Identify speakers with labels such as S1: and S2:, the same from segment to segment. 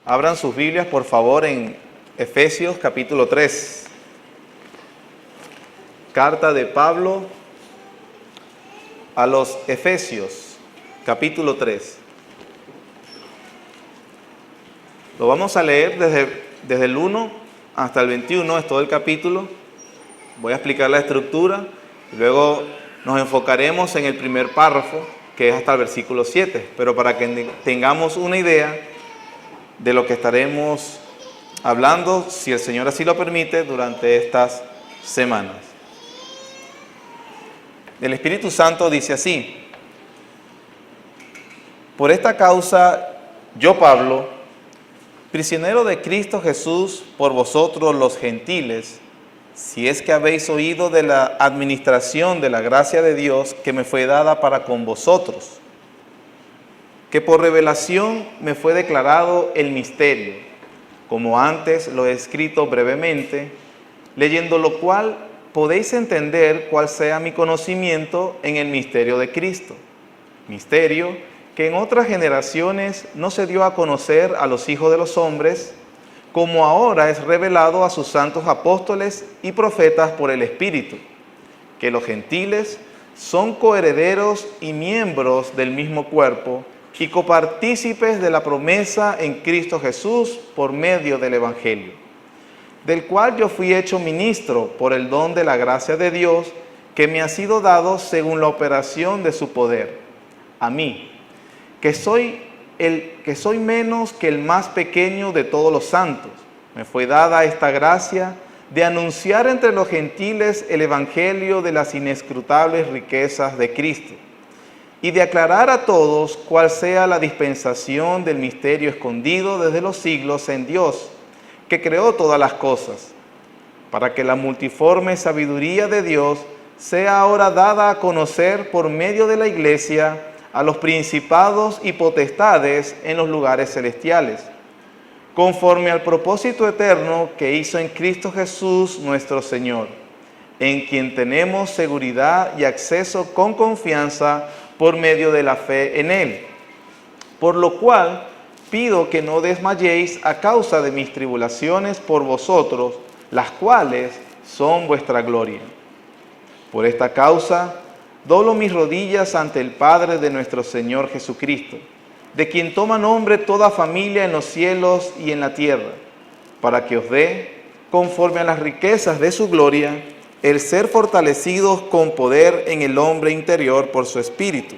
S1: Abran sus Biblias, por favor, en Efesios capítulo 3. Carta de Pablo a los Efesios, capítulo 3. Lo vamos a leer desde el 1 hasta el 21, es todo el capítulo. Voy a explicar la estructura y luego nos enfocaremos en el primer párrafo, que es hasta el versículo 7, pero para que tengamos una idea de lo que estaremos hablando, si el Señor así lo permite, durante estas semanas. El Espíritu Santo dice así: por esta causa, yo Pablo, prisionero de Cristo Jesús por vosotros los gentiles, si es que habéis oído de la administración de la gracia de Dios que me fue dada para con vosotros, que por revelación me fue declarado el misterio, como antes lo he escrito brevemente, leyendo lo cual podéis entender cuál sea mi conocimiento en el misterio de Cristo, misterio que en otras generaciones no se dio a conocer a los hijos de los hombres, como ahora es revelado a sus santos apóstoles y profetas por el Espíritu, que los gentiles son coherederos y miembros del mismo cuerpo, y copartícipes de la promesa en Cristo Jesús por medio del Evangelio, del cual yo fui hecho ministro por el don de la gracia de Dios que me ha sido dado según la operación de su poder. A mí, que soy menos que el más pequeño de todos los santos, me fue dada esta gracia de anunciar entre los gentiles el Evangelio de las inescrutables riquezas de Cristo, y de aclarar a todos cuál sea la dispensación del misterio escondido desde los siglos en Dios, que creó todas las cosas, para que la multiforme sabiduría de Dios sea ahora dada a conocer por medio de la Iglesia a los principados y potestades en los lugares celestiales, conforme al propósito eterno que hizo en Cristo Jesús nuestro Señor, en quien tenemos seguridad y acceso con confianza por medio de la fe en Él. Por lo cual pido que no desmayéis a causa de mis tribulaciones por vosotros, las cuales son vuestra gloria. Por esta causa doblo mis rodillas ante el Padre de nuestro Señor Jesucristo, de quien toma nombre toda familia en los cielos y en la tierra, para que os dé, conforme a las riquezas de su gloria, el ser fortalecidos con poder en el hombre interior por su Espíritu,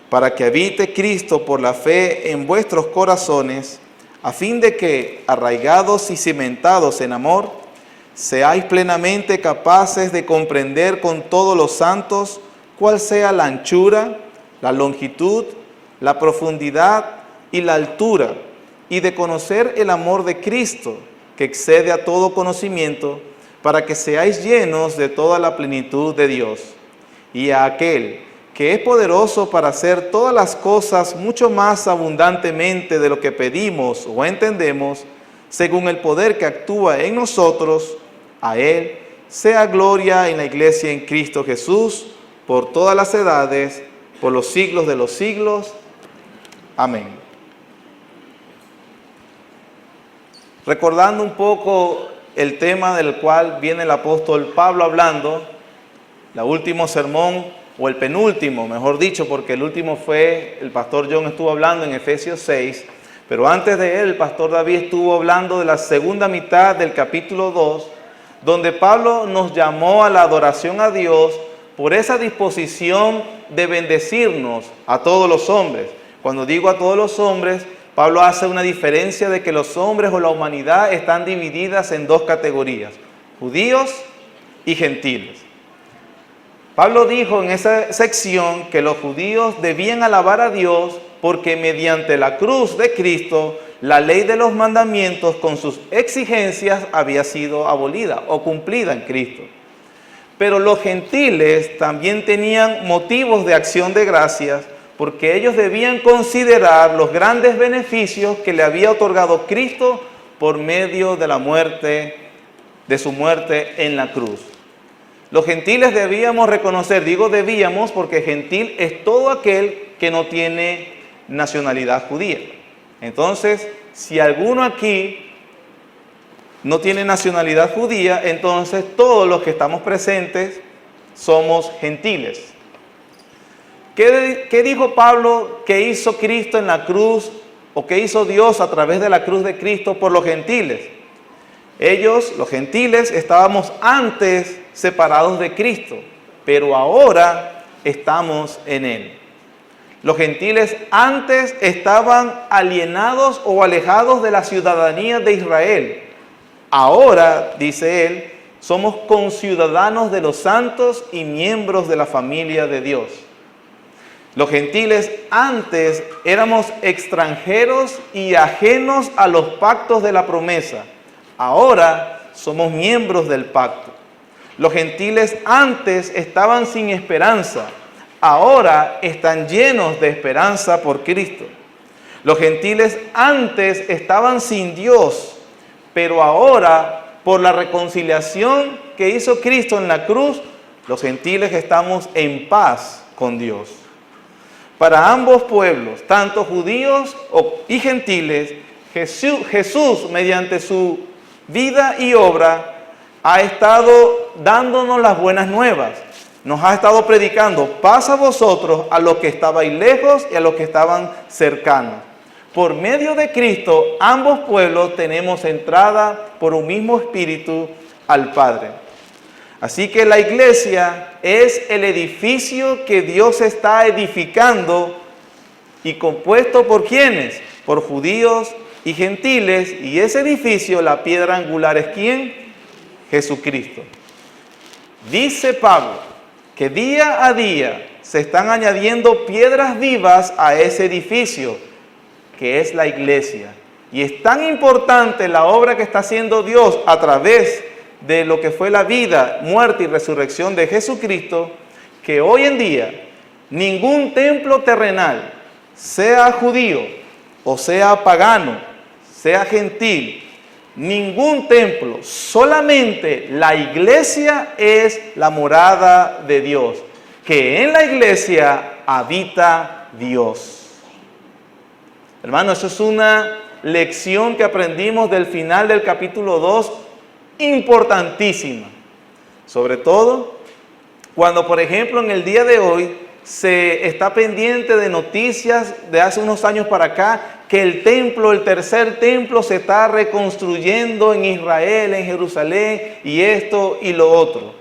S1: para que habite Cristo por la fe en vuestros corazones, a fin de que, arraigados y cimentados en amor, seáis plenamente capaces de comprender con todos los santos cuál sea la anchura, la longitud, la profundidad y la altura, y de conocer el amor de Cristo, que excede a todo conocimiento, para que seáis llenos de toda la plenitud de Dios. Y a aquel que es poderoso para hacer todas las cosas mucho más abundantemente de lo que pedimos o entendemos, según el poder que actúa en nosotros, a Él sea gloria en la Iglesia en Cristo Jesús, por todas las edades, por los siglos de los siglos. Amén. Recordando un poco el tema del cual viene el apóstol Pablo hablando, el último sermón, o el penúltimo, mejor dicho, porque el último fue, el pastor John estuvo hablando en Efesios 6, pero antes de él, el pastor David estuvo hablando de la segunda mitad del capítulo 2, donde Pablo nos llamó a la adoración a Dios por esa disposición de bendecirnos a todos los hombres. Cuando digo a todos los hombres, Pablo hace una diferencia de que los hombres o la humanidad están divididas en dos categorías, judíos y gentiles. Pablo dijo en esa sección que los judíos debían alabar a Dios porque mediante la cruz de Cristo, la ley de los mandamientos con sus exigencias había sido abolida o cumplida en Cristo. Pero los gentiles también tenían motivos de acción de gracias porque ellos debían considerar los grandes beneficios que le había otorgado Cristo por medio de la muerte, de su muerte en la cruz. Los gentiles debíamos reconocer, digo debíamos porque gentil es todo aquel que no tiene nacionalidad judía. Entonces, si alguno aquí no tiene nacionalidad judía, entonces todos los que estamos presentes somos gentiles. ¿Qué dijo Pablo que hizo Cristo en la cruz, o que hizo Dios a través de la cruz de Cristo por los gentiles? Ellos, los gentiles, estábamos antes separados de Cristo, pero ahora estamos en Él. Los gentiles antes estaban alienados o alejados de la ciudadanía de Israel. Ahora, dice él, somos conciudadanos de los santos y miembros de la familia de Dios. Los gentiles antes éramos extranjeros y ajenos a los pactos de la promesa. Ahora somos miembros del pacto. Los gentiles antes estaban sin esperanza. Ahora están llenos de esperanza por Cristo. Los gentiles antes estaban sin Dios, pero ahora, por la reconciliación que hizo Cristo en la cruz, los gentiles estamos en paz con Dios. Para ambos pueblos, tanto judíos y gentiles, Jesús, mediante su vida y obra, ha estado dándonos las buenas nuevas. Nos ha estado predicando paz a vosotros, a los que estabais lejos y a los que estaban cercanos. Por medio de Cristo, ambos pueblos tenemos entrada por un mismo espíritu al Padre. Así que la iglesia es el edificio que Dios está edificando y compuesto por ¿quiénes? Por judíos y gentiles. Y ese edificio, la piedra angular, ¿es quién? Jesucristo. Dice Pablo que día a día se están añadiendo piedras vivas a ese edificio, que es la iglesia. Y es tan importante la obra que está haciendo Dios a través de lo que fue la vida, muerte y resurrección de Jesucristo, que hoy en día ningún templo terrenal, sea judío o sea pagano, sea gentil, ningún templo, solamente la iglesia es la morada de Dios, que en la iglesia habita Dios. Hermano, eso es una lección que aprendimos del final del capítulo 2, importantísima. Sobre todo cuando, por ejemplo, en el día de hoy se está pendiente de noticias de hace unos años para acá, que el templo, el tercer templo, se está reconstruyendo en Israel, en Jerusalén, y esto y lo otro.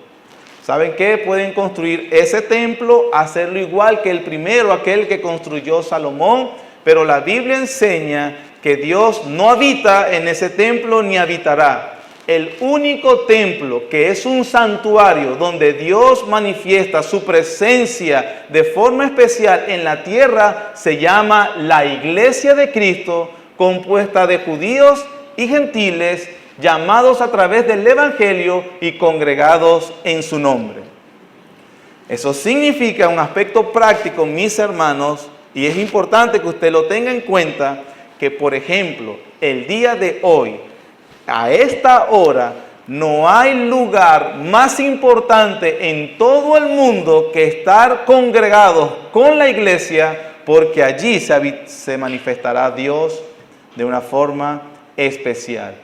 S1: ¿Saben qué? Pueden construir ese templo, hacerlo igual que el primero, aquel que construyó Salomón, pero la Biblia enseña que Dios no habita en ese templo ni habitará. El único templo que es un santuario donde Dios manifiesta su presencia de forma especial en la tierra se llama la Iglesia de Cristo, compuesta de judíos y gentiles, llamados a través del Evangelio y congregados en su nombre. Eso significa un aspecto práctico, mis hermanos, y es importante que usted lo tenga en cuenta, que por ejemplo, el día de hoy, a esta hora, no hay lugar más importante en todo el mundo que estar congregados con la iglesia, porque allí se manifestará Dios de una forma especial.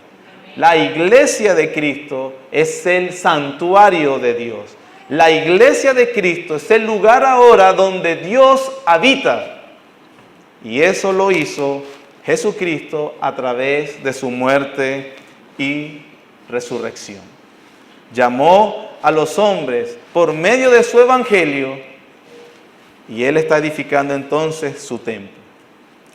S1: La iglesia de Cristo es el santuario de Dios. La iglesia de Cristo es el lugar ahora donde Dios habita. Y eso lo hizo Jesucristo a través de su muerte y resurrección. Llamó a los hombres por medio de su evangelio y Él está edificando entonces su templo.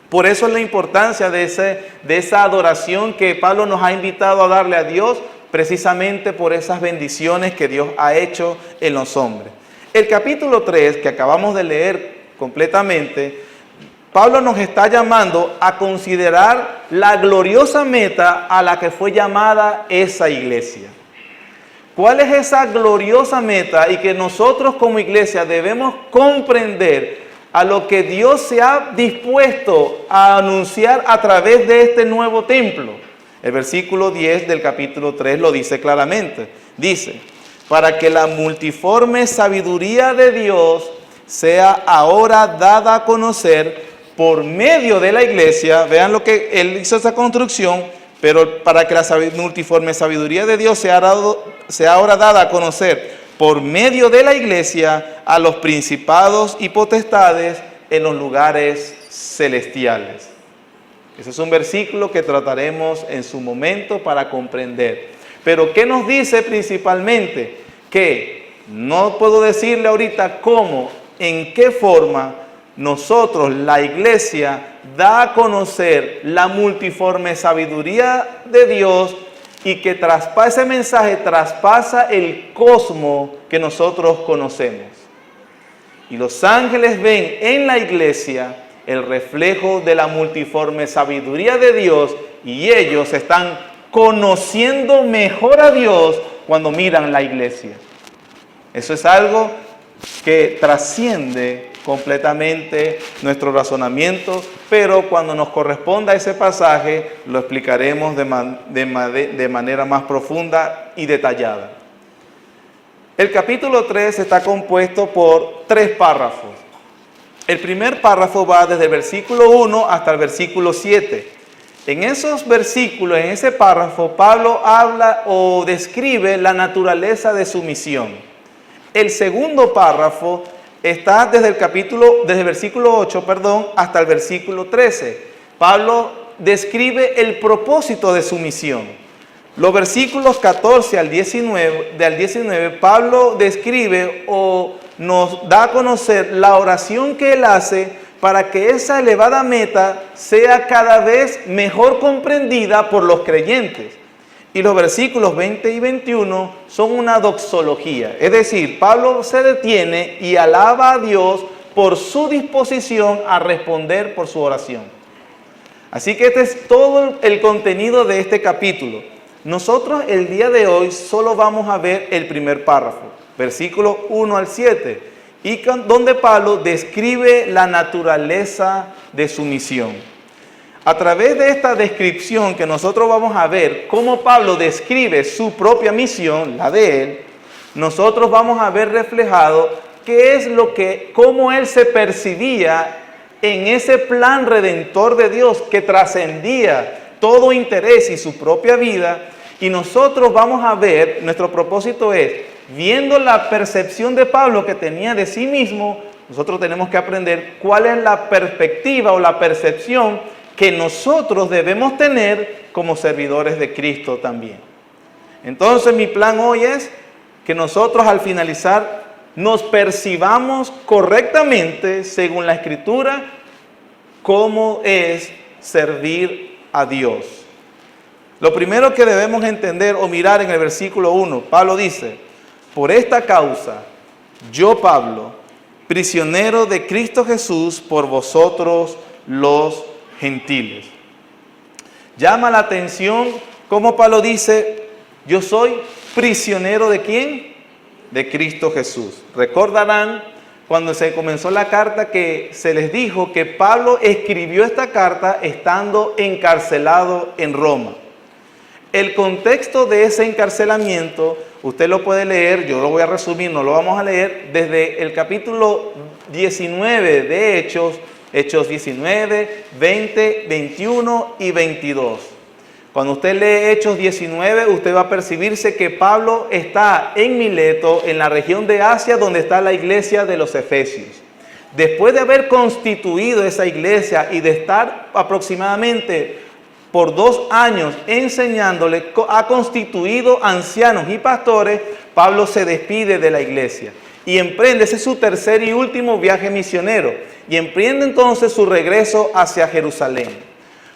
S1: Por eso es la importancia de esa adoración que Pablo nos ha invitado a darle a Dios, precisamente por esas bendiciones que Dios ha hecho en los hombres. El capítulo 3 que acabamos de leer completamente, Pablo nos está llamando a considerar la gloriosa meta a la que fue llamada esa iglesia. ¿Cuál es esa gloriosa meta? Y que nosotros como iglesia debemos comprender a lo que Dios se ha dispuesto a anunciar a través de este nuevo templo. El versículo 10 del capítulo 3 lo dice claramente. Dice, para que la multiforme sabiduría de Dios sea ahora dada a conocer por medio de la iglesia. Vean lo que él hizo esa construcción, pero para que la multiforme sabiduría de Dios sea ahora dada a conocer por medio de la iglesia a los principados y potestades en los lugares celestiales. Ese es un versículo que trataremos en su momento para comprender. Pero ¿qué nos dice principalmente? Que no puedo decirle ahorita cómo, en qué forma nosotros, la iglesia, da a conocer la multiforme sabiduría de Dios y que ese mensaje traspasa el cosmos que nosotros conocemos. Y los ángeles ven en la iglesia el reflejo de la multiforme sabiduría de Dios y ellos están conociendo mejor a Dios cuando miran la iglesia. Eso es algo que trasciende completamente nuestro razonamiento, pero cuando nos corresponda ese pasaje lo explicaremos de manera más profunda y detallada. El capítulo 3 está compuesto por 3 párrafos. El primer párrafo va desde el versículo 1 hasta el versículo 7. En esos versículos, en ese párrafo, Pablo habla o describe la naturaleza de su misión. El segundo párrafo está desde el versículo 8, hasta el versículo 13. Pablo describe el propósito de su misión. Los versículos 14 al 19, Pablo describe o nos da a conocer la oración que él hace para que esa elevada meta sea cada vez mejor comprendida por los creyentes. Y los versículos 20 y 21 son una doxología, es decir, Pablo se detiene y alaba a Dios por su disposición a responder por su oración. Así que este es todo el contenido de este capítulo. Nosotros el día de hoy solo vamos a ver el primer párrafo, versículos 1 al 7, y donde Pablo describe la naturaleza de su misión. A través de esta descripción que nosotros vamos a ver cómo Pablo describe su propia misión, la de él, nosotros vamos a ver reflejado cómo él se percibía en ese plan redentor de Dios que trascendía todo interés y su propia vida. Y nosotros vamos a ver, nuestro propósito es, viendo la percepción de Pablo que tenía de sí mismo, nosotros tenemos que aprender cuál es la perspectiva o la percepción que nosotros debemos tener como servidores de Cristo también. Entonces mi plan hoy es que nosotros al finalizar nos percibamos correctamente según la Escritura cómo es servir a Dios. Lo primero que debemos entender o mirar en el versículo 1, Pablo dice: por esta causa, yo Pablo, prisionero de Cristo Jesús por vosotros los gentiles. Llama la atención cómo Pablo dice: yo soy prisionero ¿de quién? De Cristo Jesús. Recordarán cuando se comenzó la carta que se les dijo que Pablo escribió esta carta estando encarcelado en Roma. El contexto de ese encarcelamiento, usted lo puede leer, yo lo voy a resumir, no lo vamos a leer, desde el capítulo 19 de Hechos 19, 20, 21 y 22. Cuando usted lee Hechos 19, usted va a percibirse que Pablo está en Mileto, en la región de Asia, donde está la iglesia de los Efesios. Después de haber constituido esa iglesia y de estar aproximadamente por 2 años enseñándole, ha constituido ancianos y pastores, Pablo se despide de la iglesia y emprende, ese es su tercer y último viaje misionero, y emprende entonces su regreso hacia Jerusalén.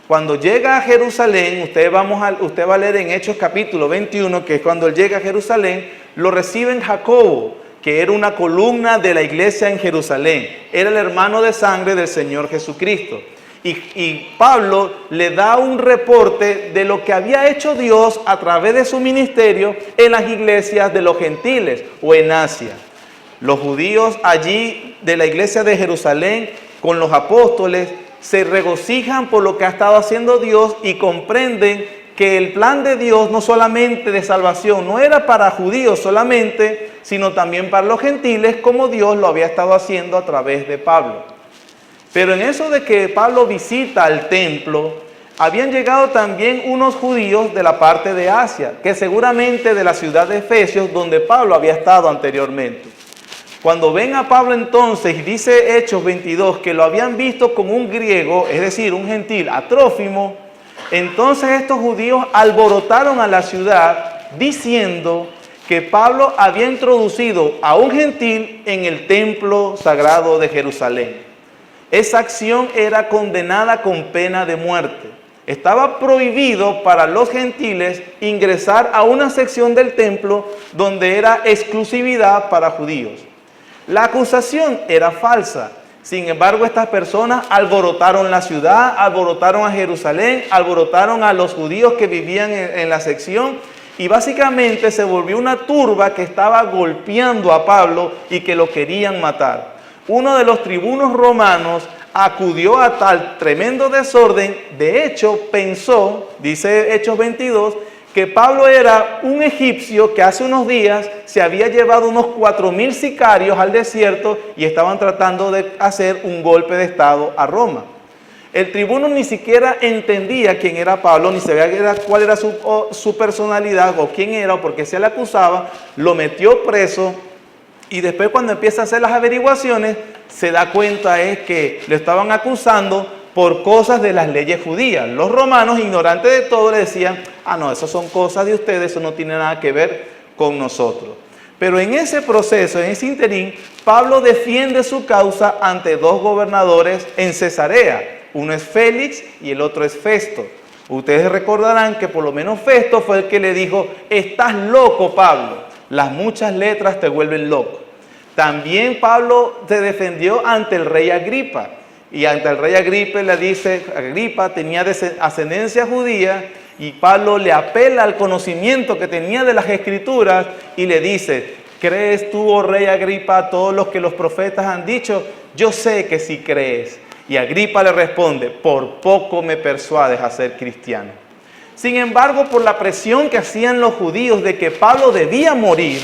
S1: Cuando llega a Jerusalén, usted va a leer en Hechos capítulo 21, que es cuando él llega a Jerusalén, lo reciben Jacobo, que era una columna de la iglesia en Jerusalén, era el hermano de sangre del Señor Jesucristo. Y Pablo le da un reporte de lo que había hecho Dios a través de su ministerio en las iglesias de los gentiles o en Asia. Los judíos allí de la iglesia de Jerusalén con los apóstoles se regocijan por lo que ha estado haciendo Dios y comprenden que el plan de Dios no solamente de salvación, no era para judíos solamente, sino también para los gentiles, como Dios lo había estado haciendo a través de Pablo. Pero en eso de que Pablo visita el templo, habían llegado también unos judíos de la parte de Asia, que seguramente de la ciudad de Efesios, donde Pablo había estado anteriormente. Cuando ven a Pablo entonces, y dice Hechos 22, que lo habían visto como un griego, es decir, un gentil, a Trófimo, entonces estos judíos alborotaron a la ciudad diciendo que Pablo había introducido a un gentil en el templo sagrado de Jerusalén. Esa acción era condenada con pena de muerte. Estaba prohibido para los gentiles ingresar a una sección del templo donde era exclusividad para judíos. La acusación era falsa. Sin embargo, estas personas alborotaron la ciudad, alborotaron a Jerusalén, alborotaron a los judíos que vivían en la sección y básicamente se volvió una turba que estaba golpeando a Pablo y que lo querían matar. Uno de los tribunos romanos acudió a tal tremendo desorden. De hecho, pensó, dice Hechos 22, que Pablo era un egipcio que hace unos días se había llevado unos 4,000 sicarios al desierto y estaban tratando de hacer un golpe de estado a Roma. El tribuno ni siquiera entendía quién era Pablo, ni sabía cuál era su personalidad o quién era o por qué se le acusaba, lo metió preso y después cuando empieza a hacer las averiguaciones se da cuenta es que lo estaban acusando por cosas de las leyes judías. Los romanos, ignorantes de todo, le decían, no, esas son cosas de ustedes, eso no tiene nada que ver con nosotros. Pero en ese proceso, en ese interín, Pablo defiende su causa ante dos gobernadores en Cesarea. Uno es Félix y el otro es Festo. Ustedes recordarán que por lo menos Festo fue el que le dijo, estás loco, Pablo, las muchas letras te vuelven loco. También Pablo se defendió ante el rey Agripa. Y ante el rey Agripa le dice, Agripa tenía ascendencia judía y Pablo le apela al conocimiento que tenía de las escrituras y le dice, ¿crees tú, oh rey Agripa, todos los que los profetas han dicho? Yo sé que sí crees. Y Agripa le responde, por poco me persuades a ser cristiano. Sin embargo, por la presión que hacían los judíos de que Pablo debía morir,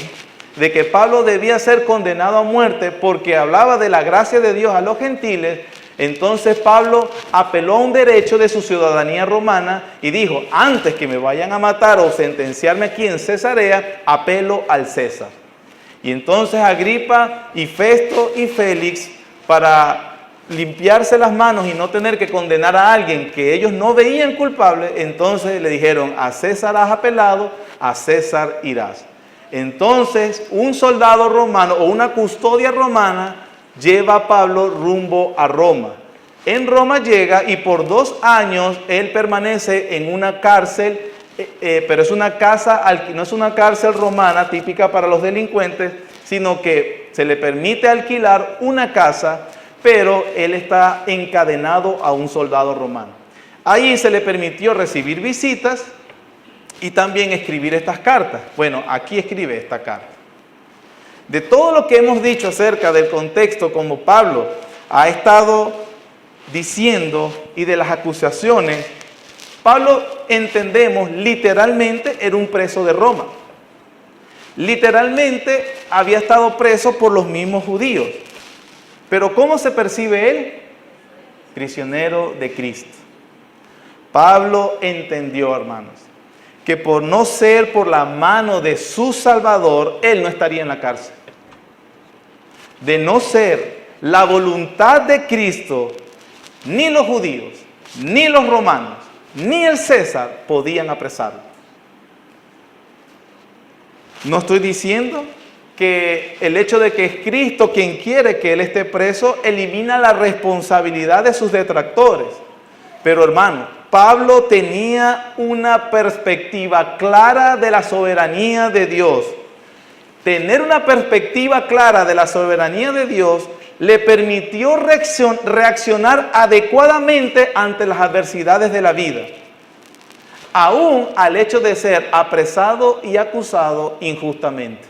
S1: de que Pablo debía ser condenado a muerte porque hablaba de la gracia de Dios a los gentiles, entonces Pablo apeló a un derecho de su ciudadanía romana y dijo, antes que me vayan a matar o sentenciarme aquí en Cesarea, apelo al César. Y entonces Agripa y Festo y Félix, para limpiarse las manos y no tener que condenar a alguien que ellos no veían culpable, entonces le dijeron, a César has apelado, a César irás. Entonces un soldado romano o una custodia romana lleva a Pablo rumbo a Roma. En Roma llega y por 2 años él permanece en una cárcel, pero es una casa, no es una cárcel romana típica para los delincuentes, sino que se le permite alquilar una casa, pero él está encadenado a un soldado romano. Ahí se le permitió recibir visitas y también escribir estas cartas. Bueno, aquí escribe esta carta. De todo lo que hemos dicho acerca del contexto como Pablo ha estado diciendo y de las acusaciones, Pablo, entendemos, literalmente era un preso de Roma. Literalmente había estado preso por los mismos judíos. Pero ¿cómo se percibe él? Prisionero de Cristo. Pablo entendió, hermanos, que por no ser por la mano de su Salvador, él no estaría en la cárcel. De no ser la voluntad de Cristo, ni los judíos, ni los romanos, ni el César podían apresarlo. No estoy diciendo que el hecho de que es Cristo quien quiere que él esté preso elimina la responsabilidad de sus detractores. Pero hermano, Pablo tenía una perspectiva clara de la soberanía de Dios. Tener una perspectiva clara de la soberanía de Dios le permitió reaccionar adecuadamente ante las adversidades de la vida, aún al hecho de ser apresado y acusado injustamente.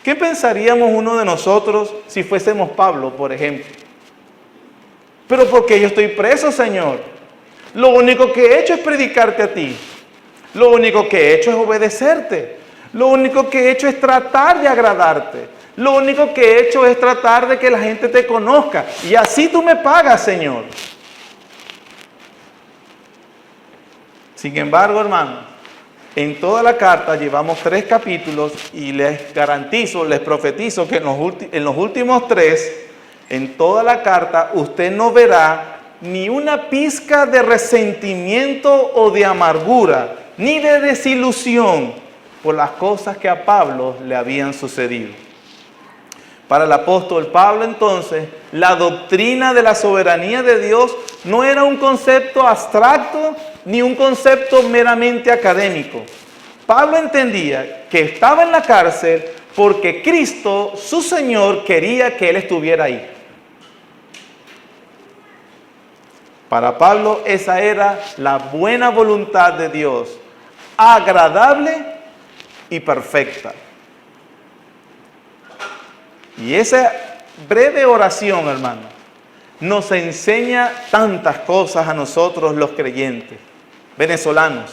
S1: ¿Qué pensaríamos uno de nosotros si fuésemos Pablo, por ejemplo? ¿Pero por qué yo estoy preso, Señor? Lo único que he hecho es predicarte a ti. Lo único que he hecho es obedecerte. Lo único que he hecho es tratar de agradarte. Lo único que he hecho es tratar de que la gente te conozca. Y así tú me pagas, Señor. Sin embargo, hermanos, en toda la carta llevamos 3 capítulos y les garantizo, les profetizo que en los últimos 3, en toda la carta, usted no verá ni una pizca de resentimiento o de amargura, ni de desilusión por las cosas que a Pablo le habían sucedido. Para el apóstol Pablo, entonces, la doctrina de la soberanía de Dios no era un concepto abstracto ni un concepto meramente académico. Pablo entendía que estaba en la cárcel porque Cristo, su Señor, quería que él estuviera ahí. Para Pablo, esa era la buena voluntad de Dios, agradable y perfecta. Y esa breve oración, hermano, nos enseña tantas cosas a nosotros los creyentes, venezolanos.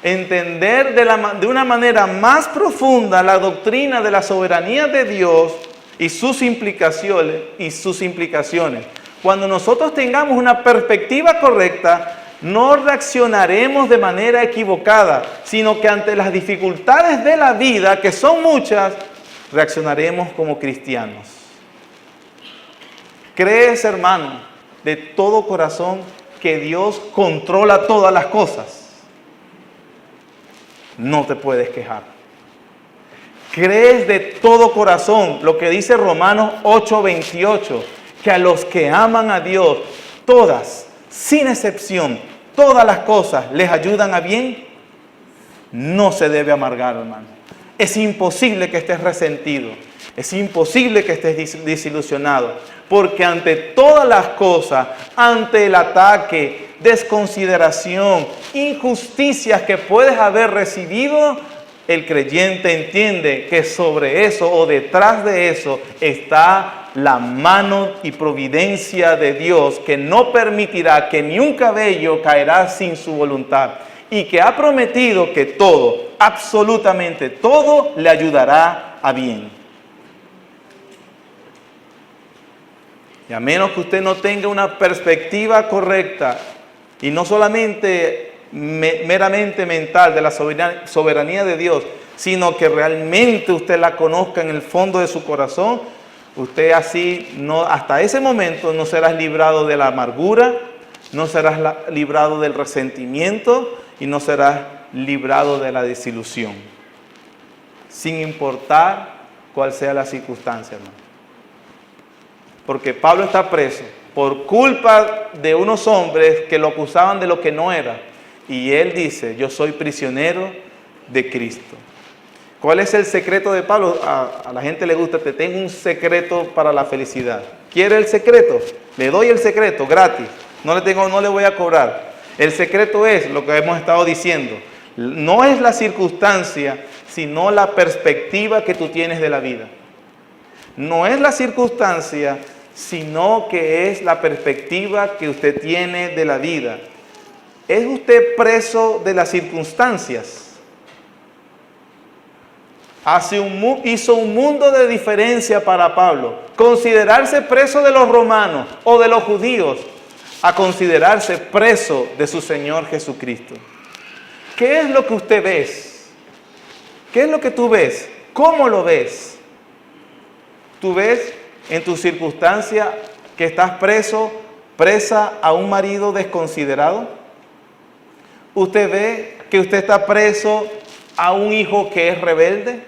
S1: Entender de una manera más profunda la doctrina de la soberanía de Dios y sus implicaciones. Cuando nosotros tengamos una perspectiva correcta, no reaccionaremos de manera equivocada, sino que ante las dificultades de la vida, que son muchas, reaccionaremos como cristianos. ¿Crees, hermano, de todo corazón que Dios controla todas las cosas? No te puedes quejar. ¿Crees de todo corazón lo que dice Romanos 8:28? Que a los que aman a Dios, todas, sin excepción, todas las cosas les ayudan a bien. No se debe amargar, hermano. Es imposible que estés resentido. Es imposible que estés desilusionado. Porque ante todas las cosas, ante el ataque, desconsideración, injusticias que puedes haber recibido, el creyente entiende que sobre eso o detrás de eso está la mano y providencia de Dios, que no permitirá que ni un cabello caerá sin su voluntad, y que ha prometido que todo, absolutamente todo, le ayudará a bien. Y a menos que usted no tenga una perspectiva correcta, y no solamente meramente mental de la soberanía de Dios, sino que realmente usted la conozca en el fondo de su corazón, usted así, no, hasta ese momento no serás librado de la amargura, no serás librado del resentimiento y no serás librado de la desilusión, sin importar cuál sea la circunstancia, hermano. Porque Pablo está preso por culpa de unos hombres que lo acusaban de lo que no era. Y él dice, yo soy prisionero de Cristo. ¿Cuál es el secreto de Pablo? A la gente le gusta, te tengo un secreto para la felicidad. ¿Quiere el secreto? Le doy el secreto gratis. No le voy a cobrar. El secreto es lo que hemos estado diciendo. No es la circunstancia, sino la perspectiva que tú tienes de la vida. No es la circunstancia, sino que es la perspectiva que usted tiene de la vida. ¿Es usted preso de las circunstancias? Hizo un mundo de diferencia para Pablo. Considerarse preso de los romanos o de los judíos a considerarse preso de su Señor Jesucristo. ¿Qué es lo que usted ves? ¿Qué es lo que tú ves? ¿Cómo lo ves? ¿Tú ves en tu circunstancia que estás presa a un marido desconsiderado? ¿Usted ve que usted está preso a un hijo que es rebelde?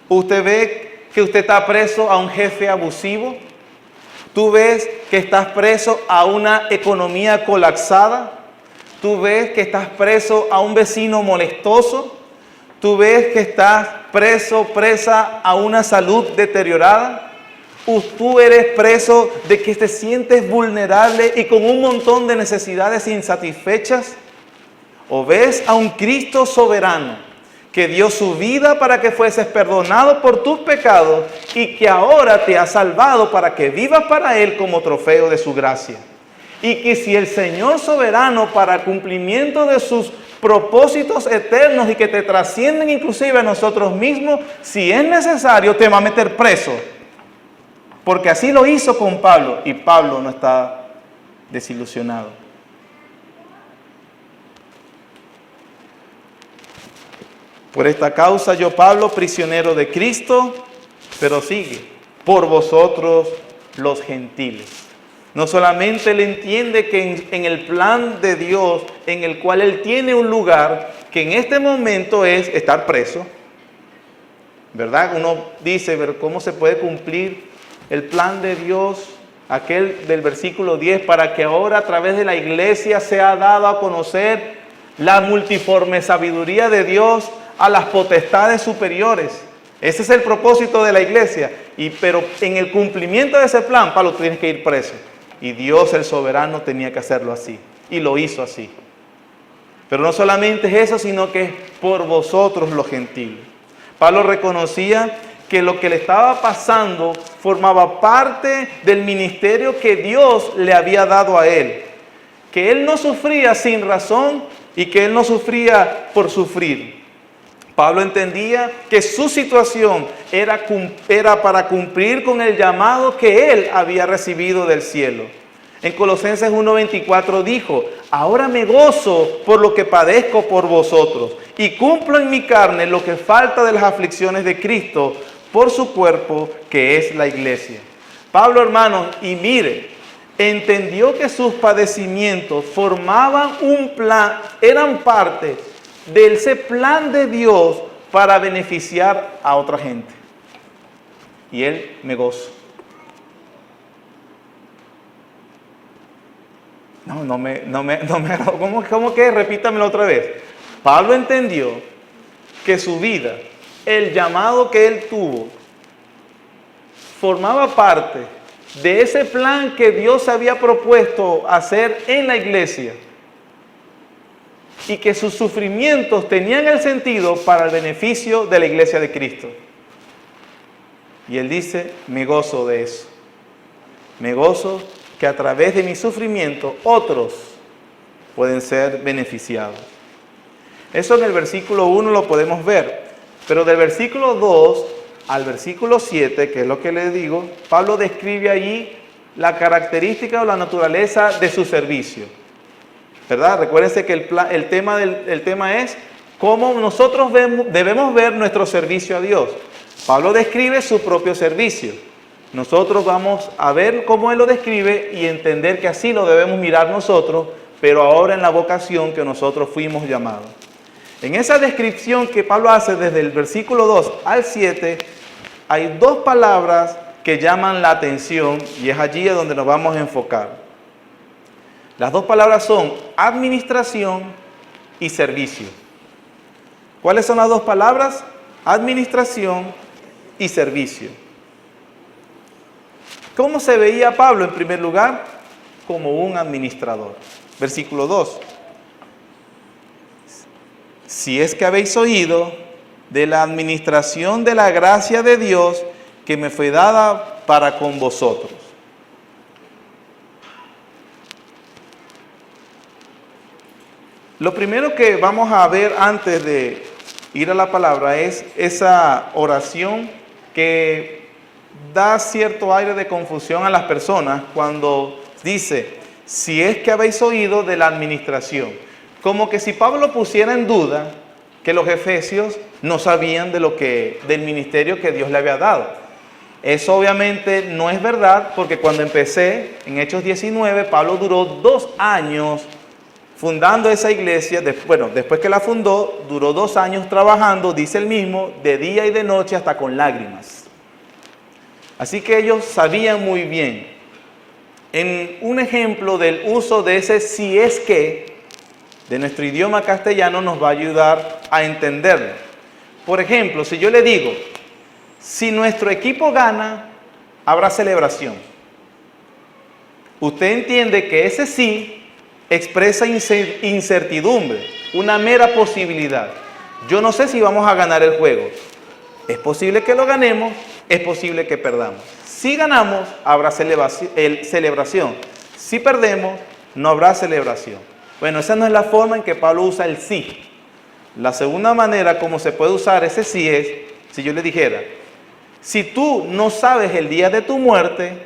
S1: ¿Usted ve que usted está preso a un jefe abusivo? ¿Tú ves que estás preso a una economía colapsada? ¿Tú ves que estás preso a un vecino molestoso? ¿Tú ves que estás presa a una salud deteriorada? ¿Tú eres preso de que te sientes vulnerable y con un montón de necesidades insatisfechas? ¿O ves a un Cristo soberano que dio su vida para que fueses perdonado por tus pecados y que ahora te ha salvado para que vivas para Él como trofeo de su gracia? y que si el Señor soberano para cumplimiento de sus propósitos eternos y que te trascienden inclusive a nosotros mismos, si es necesario te va a meter preso. Porque así lo hizo con Pablo y Pablo no está desilusionado. Por esta causa yo, Pablo, prisionero de Cristo, pero sigue, por vosotros los gentiles. No solamente él entiende que en el plan de Dios, en el cual él tiene un lugar, que en este momento es estar preso, ¿verdad? Uno dice, pero ¿cómo se puede cumplir el plan de Dios? Aquel del versículo 10, para que ahora a través de la iglesia sea dado a conocer la multiforme sabiduría de Dios a las potestades superiores. Ese es el propósito de la iglesia. Pero en el cumplimiento de ese plan, Pablo, tú tienes que ir preso. Y Dios, el soberano, tenía que hacerlo así. Y lo hizo así. Pero no solamente es eso, sino que es por vosotros los gentiles. Pablo reconocía que lo que le estaba pasando formaba parte del ministerio que Dios le había dado a él. Que él no sufría sin razón y que él no sufría por sufrir. Pablo entendía que su situación era para cumplir con el llamado que él había recibido del cielo. En Colosenses 1:24 dijo, ahora me gozo por lo que padezco por vosotros y cumplo en mi carne lo que falta de las aflicciones de Cristo por su cuerpo que es la iglesia. Pablo, hermanos, y mire, entendió que sus padecimientos formaban un plan, eran parte de ese plan de Dios para beneficiar a otra gente. Y él me gozo. ¿Cómo que? Repítamelo otra vez. Pablo entendió que su vida, el llamado que él tuvo, formaba parte de ese plan que Dios había propuesto hacer en la iglesia. Y que sus sufrimientos tenían el sentido para el beneficio de la iglesia de Cristo. Y él dice, me gozo de eso. Me gozo que a través de mi sufrimiento otros pueden ser beneficiados. Eso en el versículo 1 lo podemos ver. Pero del versículo 2 al versículo 7, que es lo que le digo, Pablo describe allí la característica o la naturaleza de su servicio. ¿Verdad? Recuérdense que el tema es cómo nosotros debemos ver nuestro servicio a Dios. Pablo describe su propio servicio. Nosotros vamos a ver cómo él lo describe y entender que así lo debemos mirar nosotros, pero ahora en la vocación que nosotros fuimos llamados. En esa descripción que Pablo hace desde el versículo 2 al 7, hay dos palabras que llaman la atención y es allí donde nos vamos a enfocar. Las dos palabras son administración y servicio. ¿Cuáles son las dos palabras? Administración y servicio. ¿Cómo se veía Pablo en primer lugar? Como un administrador. Versículo 2. Si es que habéis oído de la administración de la gracia de Dios que me fue dada para con vosotros. Lo primero que vamos a ver antes de ir a la palabra es esa oración que da cierto aire de confusión a las personas cuando dice, si es que habéis oído de la administración. Como que si Pablo pusiera en duda que los efesios no sabían del ministerio que Dios le había dado. Eso obviamente no es verdad porque cuando empecé en Hechos 19, Pablo duró 2 años fundando esa iglesia, después que la fundó, duró 2 años trabajando, dice él mismo, de día y de noche hasta con lágrimas. Así que ellos sabían muy bien. En un ejemplo del uso de ese si es que, de nuestro idioma castellano, nos va a ayudar a entenderlo. Por ejemplo, si yo le digo, si nuestro equipo gana, habrá celebración. Usted entiende que ese sí expresa incertidumbre, una mera posibilidad. Yo no sé si vamos a ganar el juego. Es posible que lo ganemos, es posible que perdamos. Si ganamos, habrá celebración. Si perdemos, no habrá celebración. Bueno, esa no es la forma en que Pablo usa el sí. La segunda manera como se puede usar ese sí es, si yo le dijera, si tú no sabes el día de tu muerte,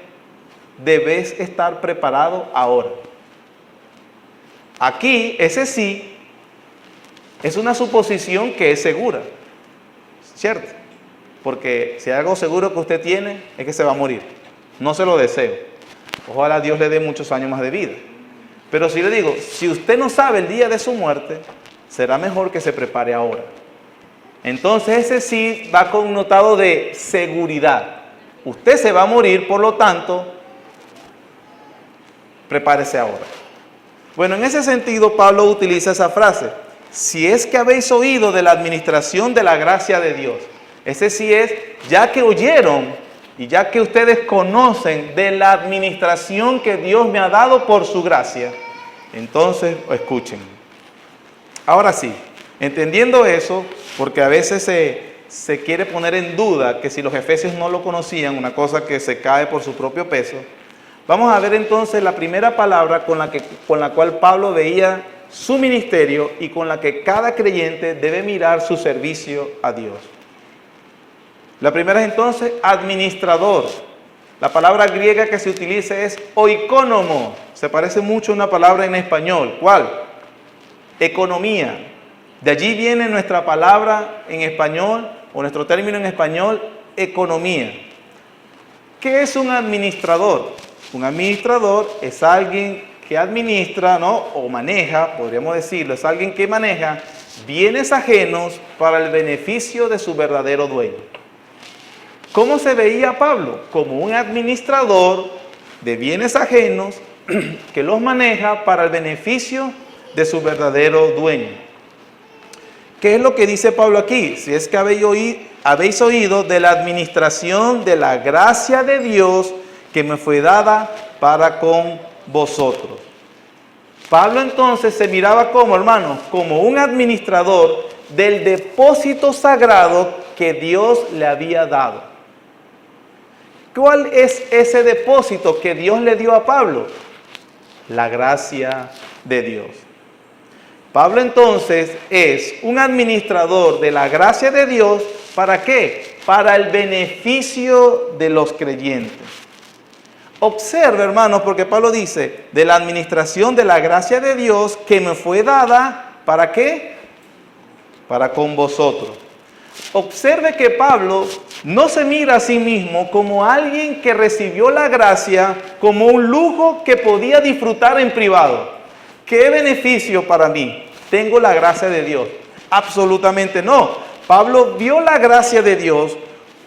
S1: debes estar preparado ahora. Aquí, ese sí es una suposición que es segura, ¿cierto? Porque si hay algo seguro que usted tiene, es que se va a morir. No se lo deseo. Ojalá Dios le dé muchos años más de vida. Pero si le digo, si usted no sabe el día de su muerte, será mejor que se prepare ahora. Entonces ese sí va connotado de seguridad. Usted se va a morir, por lo tanto, prepárese ahora. Bueno, en ese sentido Pablo utiliza esa frase. Si es que habéis oído de la administración de la gracia de Dios. Ese sí es, ya que oyeron y ya que ustedes conocen de la administración que Dios me ha dado por su gracia, entonces escuchen. Ahora sí, entendiendo eso, porque a veces se quiere poner en duda que si los efesios no lo conocían, una cosa que se cae por su propio peso, vamos a ver entonces la primera palabra con la cual Pablo veía su ministerio y con la que cada creyente debe mirar su servicio a Dios. La primera es entonces administrador. La palabra griega que se utiliza es oikónomo. Se parece mucho a una palabra en español. ¿Cuál? Economía. De allí viene nuestra palabra en español, o nuestro término en español, economía. ¿Qué es un administrador? Un administrador es alguien que administra, ¿no? O maneja, podríamos decirlo, es alguien que maneja bienes ajenos para el beneficio de su verdadero dueño. ¿Cómo se veía Pablo? Como un administrador de bienes ajenos que los maneja para el beneficio de su verdadero dueño. ¿Qué es lo que dice Pablo aquí? Si es que habéis oído de la administración de la gracia de Dios que me fue dada para con vosotros. Pablo entonces se miraba como, hermanos, como un administrador del depósito sagrado que Dios le había dado. ¿Cuál es ese depósito que Dios le dio a Pablo? La gracia de Dios. Pablo entonces es un administrador de la gracia de Dios. ¿Para qué? Para el beneficio de los creyentes. Observe, hermanos, porque Pablo dice, de la administración de la gracia de Dios que me fue dada, ¿para qué? Para con vosotros. Observe que Pablo no se mira a sí mismo como alguien que recibió la gracia como un lujo que podía disfrutar en privado. ¿Qué beneficio para mí? Tengo la gracia de Dios. Absolutamente no. Pablo vio la gracia de Dios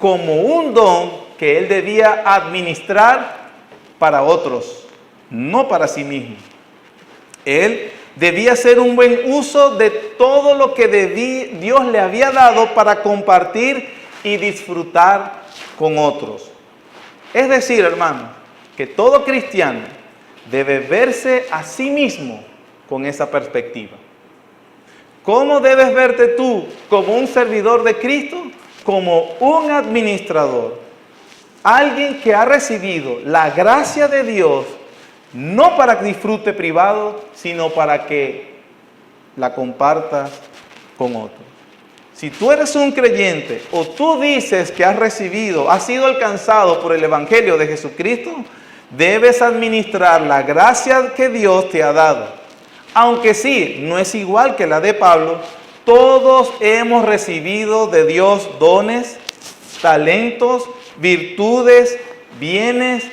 S1: como un don que él debía administrar para otros, no para sí mismo. Él debía hacer un buen uso de todo lo que Dios le había dado para compartir y disfrutar con otros. Es decir, hermano, que todo cristiano debe verse a sí mismo con esa perspectiva. ¿Cómo debes verte tú como un servidor de Cristo? Como un administrador. Alguien que ha recibido la gracia de Dios, no para disfrute privado, sino para que la compartas con otros. Si tú eres un creyente o tú dices que has sido alcanzado por el Evangelio de Jesucristo, debes administrar la gracia que Dios te ha dado. Aunque sí, no es igual que la de Pablo, todos hemos recibido de Dios dones, talentos, virtudes, bienes,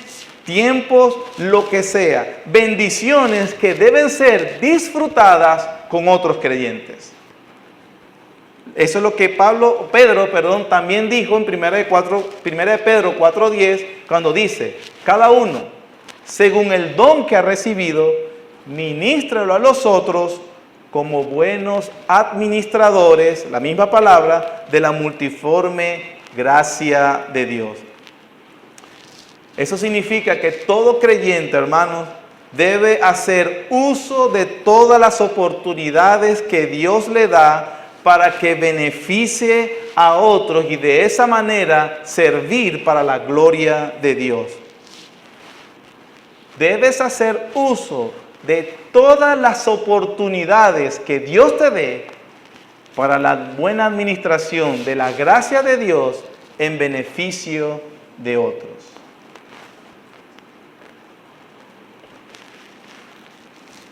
S1: tiempos, lo que sea, bendiciones que deben ser disfrutadas con otros creyentes. Eso es lo que Pedro también dijo en 1 de Pedro 4:10, cuando dice, cada uno, según el don que ha recibido, ministralo a los otros como buenos administradores, la misma palabra, de la multiforme gracia de Dios. Eso significa que todo creyente, hermanos, debe hacer uso de todas las oportunidades que Dios le da para que beneficie a otros y de esa manera servir para la gloria de Dios. debes hacer uso de todas las oportunidades que Dios te dé para la buena administración de la gracia de Dios en beneficio de otros.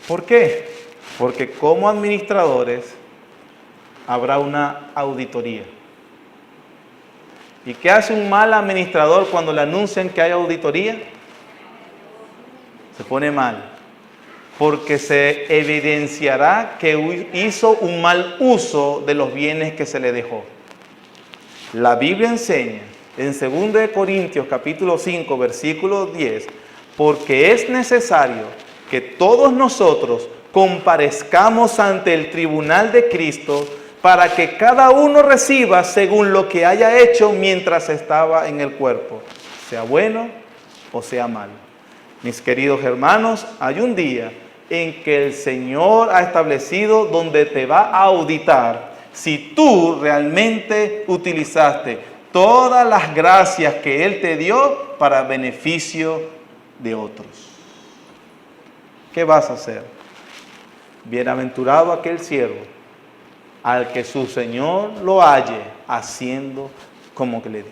S1: ¿Por qué? Porque como administradores habrá una auditoría. ¿Y qué hace un mal administrador cuando le anuncian que hay auditoría? Se pone mal, porque se evidenciará que hizo un mal uso de los bienes que se le dejó. La Biblia enseña en 2 Corintios capítulo 5, versículo 10, porque es necesario que todos nosotros comparezcamos ante el tribunal de Cristo para que cada uno reciba según lo que haya hecho mientras estaba en el cuerpo, sea bueno o sea malo. Mis queridos hermanos, hay un día en que el Señor ha establecido donde te va a auditar si tú realmente utilizaste todas las gracias que Él te dio para beneficio de otros. ¿Qué vas a hacer? Bienaventurado aquel siervo al que su Señor lo halle haciendo como que le dijo.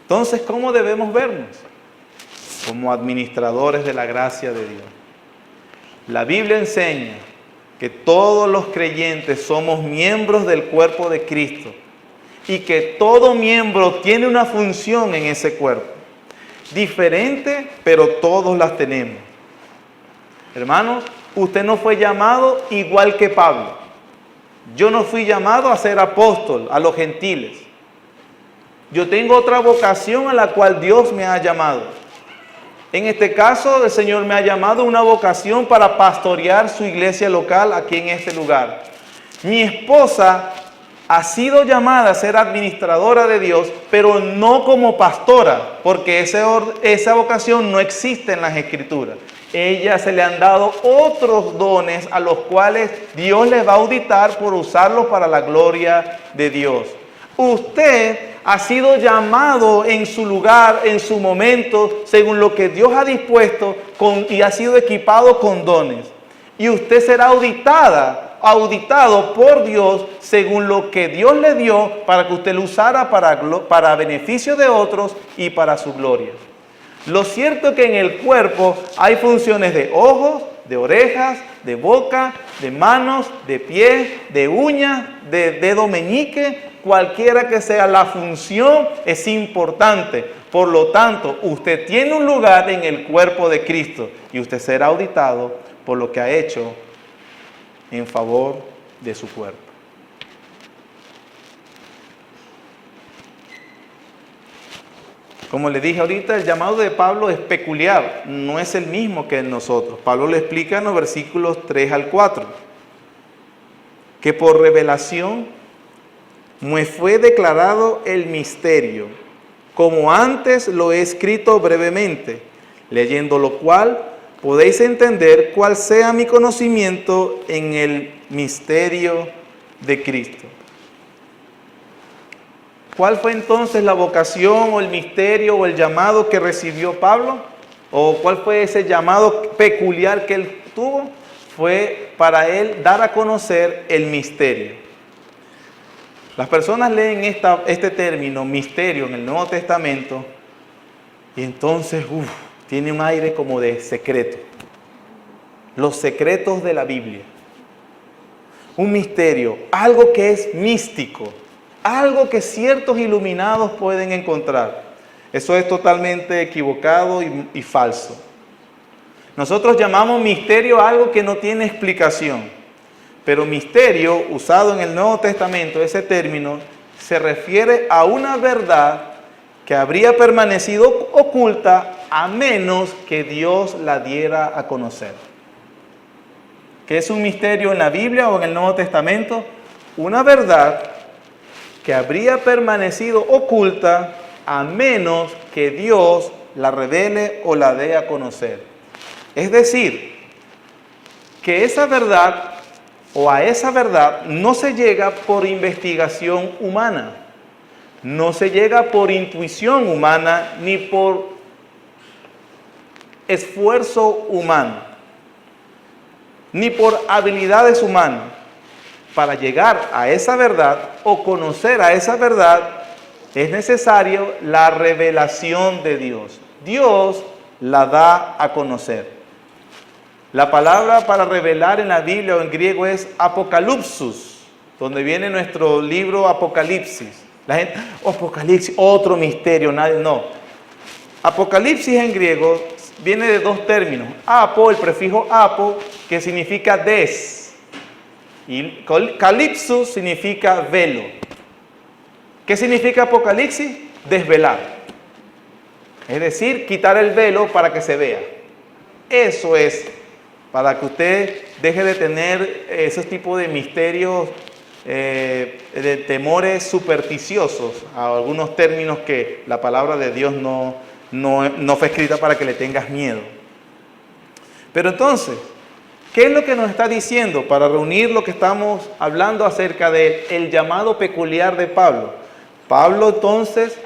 S1: Entonces, ¿cómo debemos vernos? Como administradores de la gracia de Dios. La Biblia enseña que todos los creyentes somos miembros del cuerpo de Cristo y que todo miembro tiene una función en ese cuerpo. Diferente, pero todos las tenemos. Hermanos, usted no fue llamado igual que Pablo. Yo no fui llamado a ser apóstol a los gentiles. Yo tengo otra vocación a la cual Dios me ha llamado. En este caso, el Señor me ha llamado una vocación para pastorear su iglesia local aquí en este lugar. Mi esposa ha sido llamada a ser administradora de Dios, pero no como pastora, porque esa vocación no existe en las Escrituras. Ella se le han dado otros dones a los cuales Dios les va a auditar por usarlos para la gloria de Dios. Usted ha sido llamado en su lugar, en su momento, según lo que Dios ha dispuesto y ha sido equipado con dones. Y usted será auditado por Dios según lo que Dios le dio para que usted lo usara para beneficio de otros y para su gloria. Lo cierto es que en el cuerpo hay funciones de ojos, de orejas, de boca, de manos, de pies, de uñas, de dedo meñique. Cualquiera que sea la función es importante. Por lo tanto, usted tiene un lugar en el cuerpo de Cristo y usted será auditado por lo que ha hecho en favor de su cuerpo. Como le dije ahorita, el llamado de Pablo es peculiar, no es el mismo que en nosotros. Pablo lo explica en los versículos 3 al 4, que por revelación me fue declarado el misterio, como antes lo he escrito brevemente, leyendo lo cual podéis entender cuál sea mi conocimiento en el misterio de Cristo. ¿Cuál fue entonces la vocación o el misterio o el llamado que recibió Pablo? ¿O cuál fue ese llamado peculiar que él tuvo? Fue para él dar a conocer el misterio. Las personas leen este término, misterio, en el Nuevo Testamento y entonces tiene un aire como de secreto. Los secretos de la Biblia. Un misterio, algo que es místico. Algo que ciertos iluminados pueden encontrar. Eso es totalmente equivocado y falso. Nosotros llamamos misterio a algo que no tiene explicación. Pero misterio, usado en el Nuevo Testamento, ese término, se refiere a una verdad que habría permanecido oculta a menos que Dios la diera a conocer. ¿Qué es un misterio en la Biblia o en el Nuevo Testamento? Una verdad que habría permanecido oculta a menos que Dios la revele o la dé a conocer. Es decir, que esa verdad o a esa verdad no se llega por investigación humana, no se llega por intuición humana ni por esfuerzo humano, ni por habilidades humanas. Para llegar a esa verdad o conocer a esa verdad es necesario la revelación de Dios. Dios la da a conocer. La palabra para revelar en la Biblia o en griego es apocalypsus, donde viene nuestro libro Apocalipsis. La gente, Apocalipsis, otro misterio, nadie, no. Apocalipsis en griego viene de dos términos. Apo, el prefijo apo, que significa des. Y calipsus significa velo. ¿Qué significa Apocalipsis? Desvelar. Es decir, quitar el velo para que se vea. Eso es, para que usted deje de tener esos tipos de misterios, de temores supersticiosos, a algunos términos que la palabra de Dios no fue escrita para que le tengas miedo. Pero entonces, ¿qué es lo que nos está diciendo para reunir lo que estamos hablando acerca del llamado peculiar de Pablo? Pablo entonces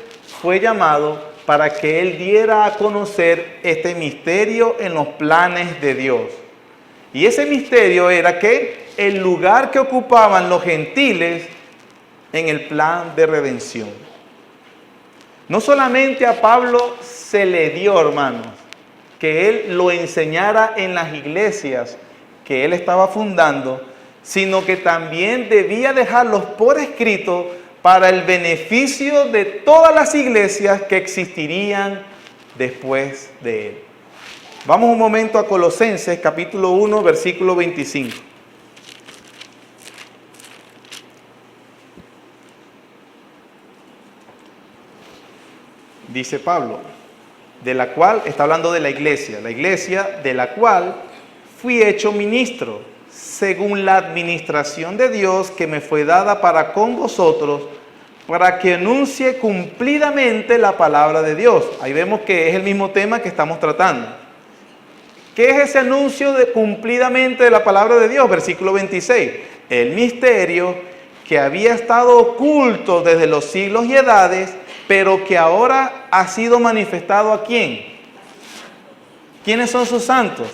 S1: fue llamado para que él diera a conocer este misterio en los planes de Dios. Y ese misterio era que el lugar que ocupaban los gentiles en el plan de redención. No solamente a Pablo se le dio, hermanos, que él lo enseñara en las iglesias que él estaba fundando, sino que también debía dejarlos por escrito para el beneficio de todas las iglesias que existirían después de él. Vamos un momento a Colosenses capítulo 1, versículo 25. Dice Pablo, de la cual, está hablando de la iglesia de la cual fui hecho ministro, según la administración de Dios que me fue dada para con vosotros, para que anuncie cumplidamente la palabra de Dios. Ahí vemos que es el mismo tema que estamos tratando. ¿Qué es ese anuncio de cumplidamente de la palabra de Dios? Versículo 26. El misterio que había estado oculto desde los siglos y edades, pero que ahora ha sido manifestado ¿a quién? ¿Quiénes son sus santos?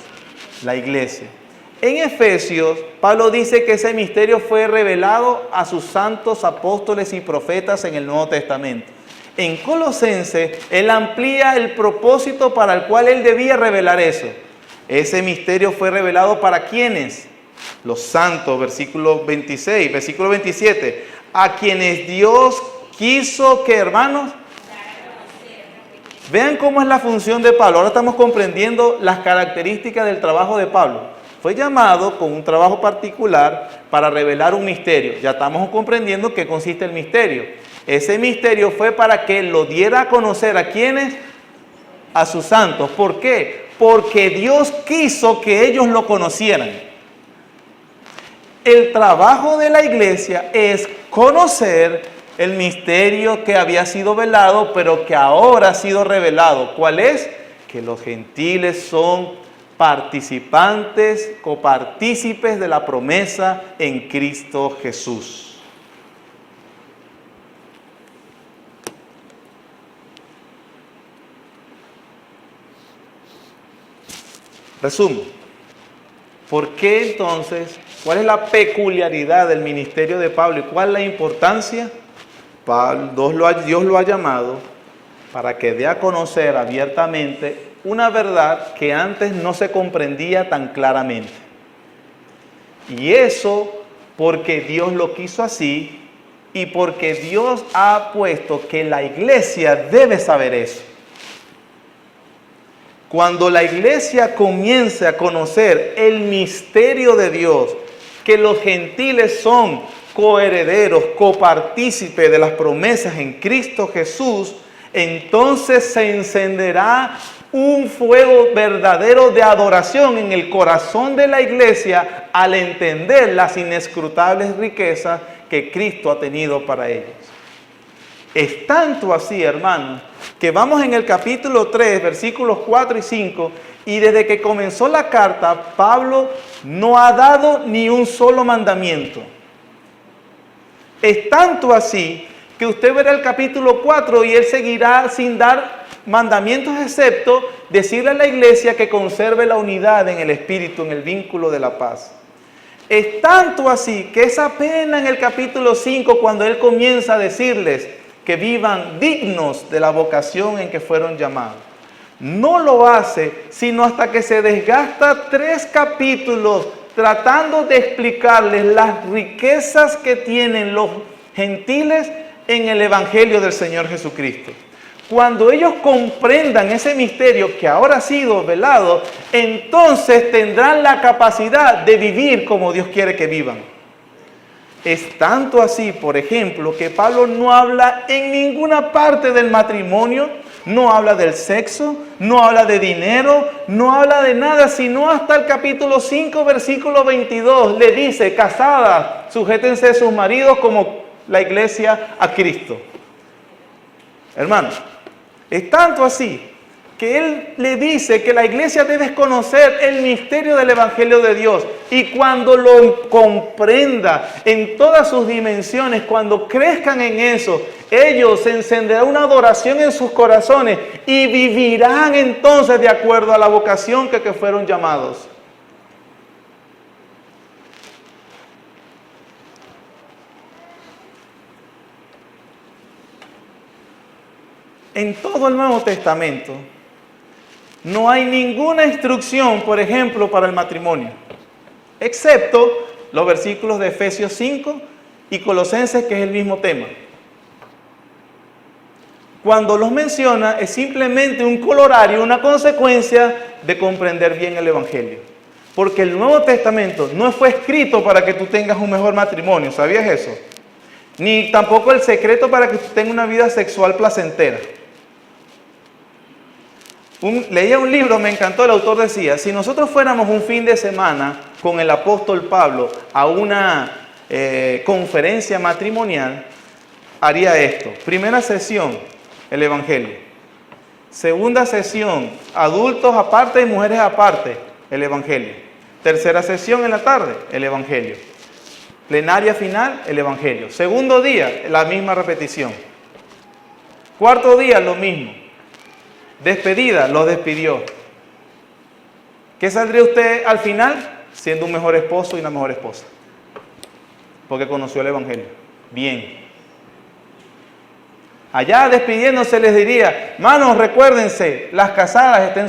S1: La iglesia. En Efesios, Pablo dice que ese misterio fue revelado a sus santos apóstoles y profetas en el Nuevo Testamento. En Colosenses, él amplía el propósito para el cual él debía revelar eso. Ese misterio fue revelado para ¿quiénes? Los santos, versículo 26, versículo 27. A quienes Dios quiso que, hermanos, vean cómo es la función de Pablo. Ahora estamos comprendiendo las características del trabajo de Pablo. Fue llamado con un trabajo particular para revelar un misterio. Ya estamos comprendiendo qué consiste el misterio. Ese misterio fue para que lo diera a conocer a ¿quiénes? A sus santos. ¿Por qué? Porque Dios quiso que ellos lo conocieran. El trabajo de la iglesia es conocer el misterio que había sido velado, pero que ahora ha sido revelado. ¿Cuál es? Que los gentiles son participantes, copartícipes de la promesa en Cristo Jesús. Resumo. ¿Por qué entonces? ¿Cuál es la peculiaridad del ministerio de Pablo y cuál es la importancia? Dios lo ha llamado para que dé a conocer abiertamente una verdad que antes no se comprendía tan claramente. Y eso porque Dios lo quiso así y porque Dios ha puesto que la iglesia debe saber eso. Cuando la iglesia comience a conocer el misterio de Dios, que los gentiles son coherederos, copartícipes de las promesas en Cristo Jesús, entonces se encenderá un fuego verdadero de adoración en el corazón de la iglesia al entender las inescrutables riquezas que Cristo ha tenido para ellos. Es tanto así, hermanos, que vamos en el capítulo 3, versículos 4 y 5, y desde que comenzó la carta, Pablo no ha dado ni un solo mandamiento. Es tanto así que usted verá el capítulo 4 y él seguirá sin dar mandamientos excepto decirle a la iglesia que conserve la unidad en el espíritu, en el vínculo de la paz. Es tanto así que es apenas en el capítulo 5 cuando él comienza a decirles que vivan dignos de la vocación en que fueron llamados. No lo hace sino hasta que se desgasta 3 capítulos tratando de explicarles las riquezas que tienen los gentiles en el Evangelio del Señor Jesucristo. Cuando ellos comprendan ese misterio que ahora ha sido velado, entonces tendrán la capacidad de vivir como Dios quiere que vivan. Es tanto así, por ejemplo, que Pablo no habla en ninguna parte del matrimonio, no habla del sexo, no habla de dinero, no habla de nada, sino hasta el capítulo 5, versículo 22, le dice: casadas, sujétense a sus maridos como la iglesia a Cristo. Hermanos, es tanto así que él le dice que la iglesia debe conocer el misterio del Evangelio de Dios, y cuando lo comprenda en todas sus dimensiones, cuando crezcan en eso, ellos se encenderá una adoración en sus corazones y vivirán entonces de acuerdo a la vocación que fueron llamados. En todo el Nuevo Testamento no hay ninguna instrucción, por ejemplo, para el matrimonio, excepto los versículos de Efesios 5 y Colosenses, que es el mismo tema. Cuando los menciona es simplemente un colorario, una consecuencia de comprender bien el Evangelio. Porque el Nuevo Testamento no fue escrito para que tú tengas un mejor matrimonio, ¿sabías eso? Ni tampoco el secreto para que tú tengas una vida sexual placentera. Leía un libro, me encantó, el autor decía: si nosotros fuéramos un fin de semana con el apóstol Pablo a una conferencia matrimonial, haría esto. Primera sesión, el Evangelio. Segunda sesión, adultos aparte y mujeres aparte, el Evangelio. Tercera sesión en la tarde, el Evangelio. Plenaria final, el Evangelio. Segundo día, la misma repetición. Cuarto día, lo mismo. Despedida, los despidió. ¿Qué saldría usted al final? Siendo un mejor esposo y una mejor esposa. Porque conoció el Evangelio. Bien. Allá despidiéndose les diría: hermanos, recuérdense, las casadas estén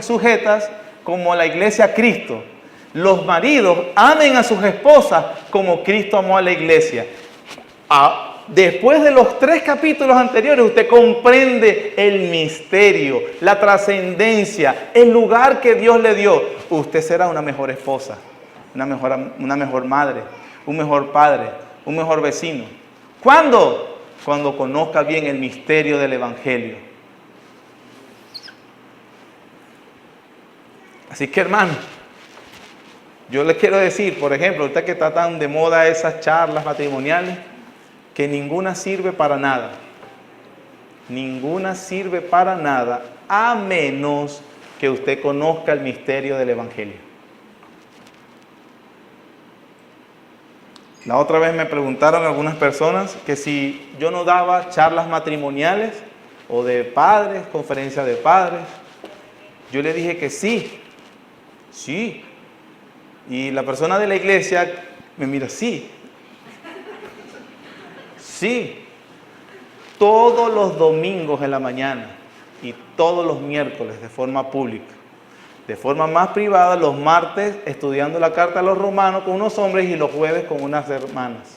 S1: sujetas como la iglesia a Cristo. Los maridos amen a sus esposas como Cristo amó a la iglesia. Después de los 3 capítulos anteriores, usted comprende el misterio, la trascendencia, el lugar que Dios le dio. Usted será una mejor esposa, una mejor madre, un mejor padre, un mejor vecino. ¿Cuándo? Cuando conozca bien el misterio del Evangelio. Así que, hermano, yo les quiero decir, por ejemplo, ahorita que está tan de moda esas charlas matrimoniales, que ninguna sirve para nada. Ninguna sirve para nada, a menos que usted conozca el misterio del Evangelio. La otra vez me preguntaron algunas personas que si yo no daba charlas matrimoniales o de padres, conferencias de padres. Yo le dije que sí. Sí. Y la persona de la iglesia me mira: sí. Sí. Todos los domingos en la mañana y todos los miércoles de forma pública. De forma más privada, los martes estudiando la carta a los romanos con unos hombres y los jueves con unas hermanas.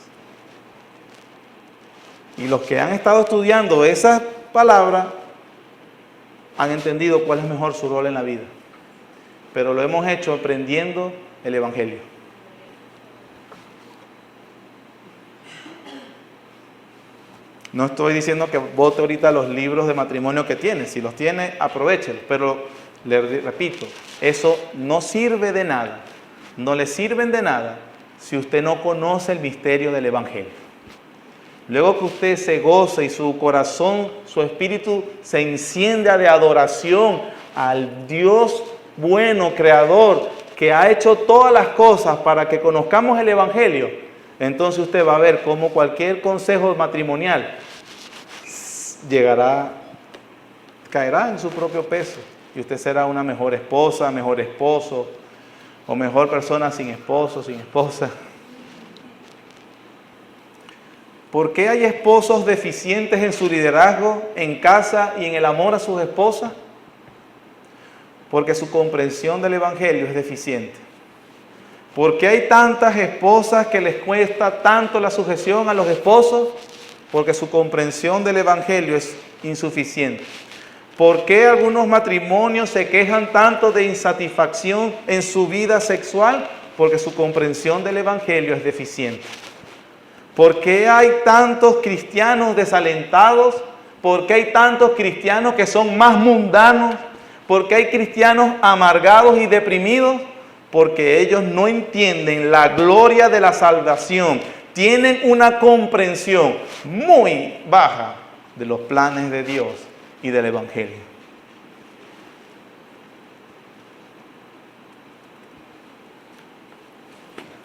S1: Y los que han estado estudiando esas palabras han entendido cuál es mejor su rol en la vida. Pero lo hemos hecho aprendiendo el Evangelio. No estoy diciendo que bote ahorita los libros de matrimonio que tiene. Si los tiene, aprovéchelos. Pero le repito, eso no sirve de nada. No le sirven de nada si usted no conoce el misterio del Evangelio. Luego que usted se goce y su corazón, su espíritu se encienda de adoración al Dios bueno, creador, que ha hecho todas las cosas para que conozcamos el Evangelio, entonces usted va a ver cómo cualquier consejo matrimonial caerá en su propio peso y usted será una mejor esposa, mejor esposo o mejor persona sin esposo, sin esposa. ¿Por qué hay esposos deficientes en su liderazgo en casa y en el amor a sus esposas? Porque su comprensión del Evangelio es deficiente. ¿Por qué hay tantas esposas que les cuesta tanto la sujeción a los esposos? Porque su comprensión del Evangelio es insuficiente. ¿Por qué algunos matrimonios se quejan tanto de insatisfacción en su vida sexual? Porque su comprensión del Evangelio es deficiente. ¿Por qué hay tantos cristianos desalentados? ¿Por qué hay tantos cristianos que son más mundanos? ¿Por qué hay cristianos amargados y deprimidos? Porque ellos no entienden la gloria de la salvación. Tienen una comprensión muy baja de los planes de Dios y del Evangelio.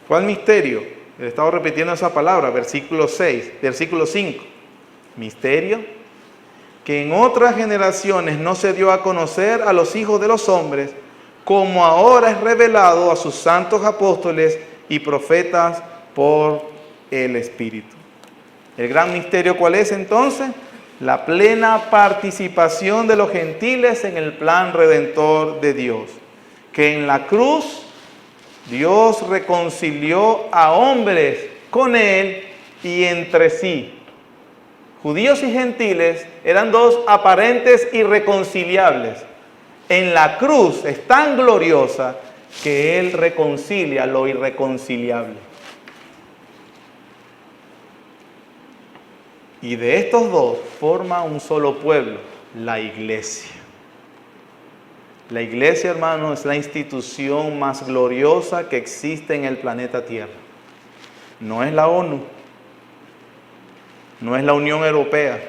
S1: ¿Cuál misterio? He estado repitiendo esa palabra, versículo 5. Misterio que en otras generaciones no se dio a conocer a los hijos de los hombres, como ahora es revelado a sus santos apóstoles y profetas por el Espíritu. ¿El gran misterio cuál es entonces? La plena participación de los gentiles en el plan redentor de Dios. Que en la cruz Dios reconcilió a hombres con Él y entre sí. Judíos y gentiles eran dos aparentes irreconciliables. En la cruz es tan gloriosa que Él reconcilia lo irreconciliable. Y de estos dos forma un solo pueblo, la iglesia. La iglesia, hermanos, es la institución más gloriosa que existe en el planeta Tierra. No es la ONU, no es la Unión Europea,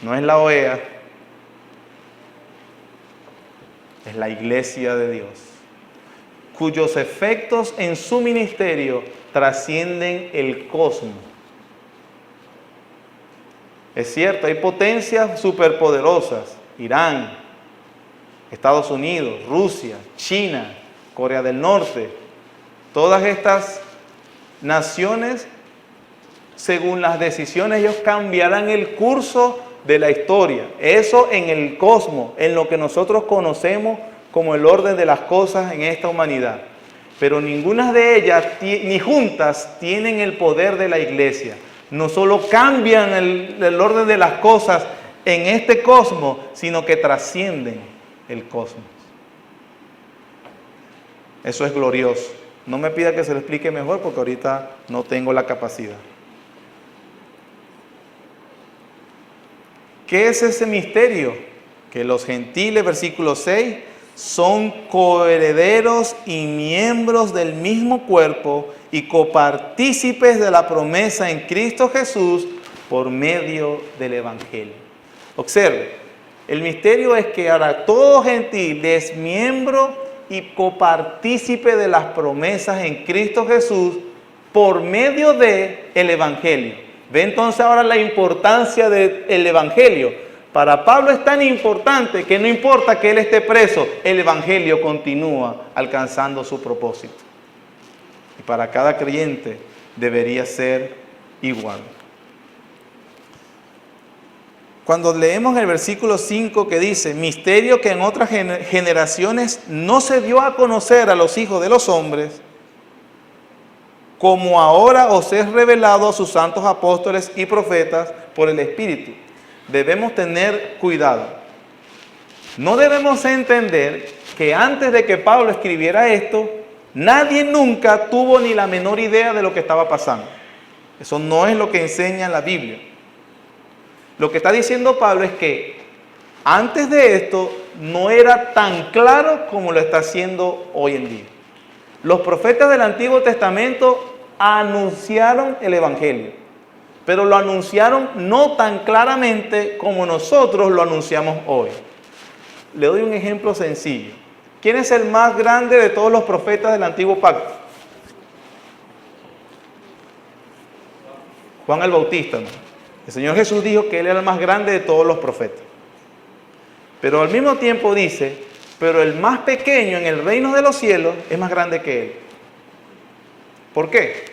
S1: no es la OEA, es la iglesia de Dios, cuyos efectos en su ministerio trascienden el cosmos. Es cierto, hay potencias superpoderosas, Irán, Estados Unidos, Rusia, China, Corea del Norte. Todas estas naciones, según las decisiones, ellos cambiarán el curso de la historia. Eso en el cosmos, en lo que nosotros conocemos como el orden de las cosas en esta humanidad. Pero ninguna de ellas, ni juntas, tienen el poder de la iglesia. No solo cambian el orden de las cosas en este cosmos, sino que trascienden el cosmos. Eso es glorioso. No me pida que se lo explique mejor porque ahorita no tengo la capacidad. ¿Qué es ese misterio? Que los gentiles, versículo 6, son coherederos y miembros del mismo cuerpo y copartícipes de la promesa en Cristo Jesús por medio del Evangelio. Observe, el misterio es que ahora todo gentil es miembro y copartícipe de las promesas en Cristo Jesús por medio del Evangelio. Ve entonces ahora la importancia del Evangelio. Para Pablo es tan importante que no importa que él esté preso, el Evangelio continúa alcanzando su propósito. Y para cada creyente debería ser igual. Cuando leemos el versículo 5 que dice, misterio que en otras generaciones no se dio a conocer a los hijos de los hombres, como ahora os es revelado a sus santos apóstoles y profetas por el Espíritu. Debemos tener cuidado. No debemos entender que antes de que Pablo escribiera esto, nadie nunca tuvo ni la menor idea de lo que estaba pasando. Eso no es lo que enseña la Biblia. Lo que está diciendo Pablo es que antes de esto no era tan claro como lo está haciendo hoy en día. Los profetas del Antiguo Testamento anunciaron el Evangelio, pero lo anunciaron no tan claramente como nosotros lo anunciamos hoy. Le doy un ejemplo sencillo. ¿Quién es el más grande de todos los profetas del Antiguo Pacto? Juan el Bautista, ¿no? El Señor Jesús dijo que Él era el más grande de todos los profetas. Pero al mismo tiempo dice, pero el más pequeño en el reino de los cielos es más grande que Él. ¿Por qué?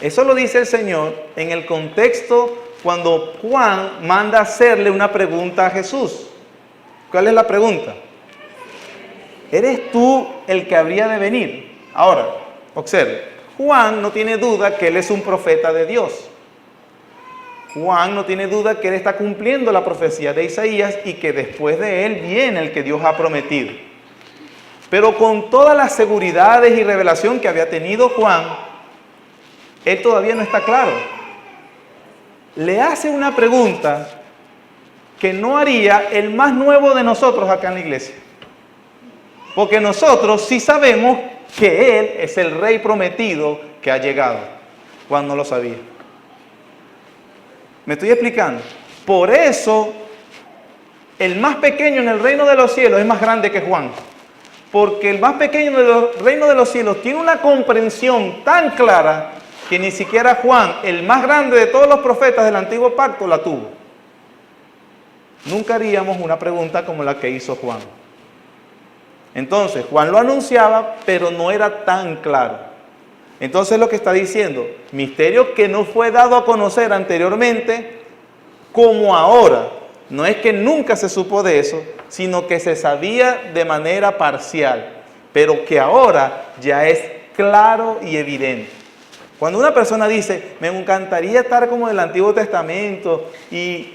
S1: Eso lo dice el Señor en el contexto cuando Juan manda hacerle una pregunta a Jesús. ¿Cuál es la pregunta? ¿Eres tú el que habría de venir? Ahora, observe, Juan no tiene duda que él es un profeta de Dios. Juan no tiene duda que él está cumpliendo la profecía de Isaías y que después de él viene el que Dios ha prometido. Pero con todas las seguridades y revelación que había tenido Juan, él todavía no está claro. Le hace una pregunta que no haría el más nuevo de nosotros acá en la iglesia. Porque nosotros sí sabemos que Él es el Rey prometido que ha llegado. Juan no lo sabía. ¿Me estoy explicando? Por eso, el más pequeño en el reino de los cielos es más grande que Juan. Porque el más pequeño en el reino de los cielos tiene una comprensión tan clara que ni siquiera Juan, el más grande de todos los profetas del antiguo pacto, la tuvo. Nunca haríamos una pregunta como la que hizo Juan. Entonces, Juan lo anunciaba, pero no era tan claro. Entonces lo que está diciendo, misterio que no fue dado a conocer anteriormente, como ahora. No es que nunca se supo de eso, sino que se sabía de manera parcial, pero que ahora ya es claro y evidente. Cuando una persona dice, me encantaría estar como en el Antiguo Testamento y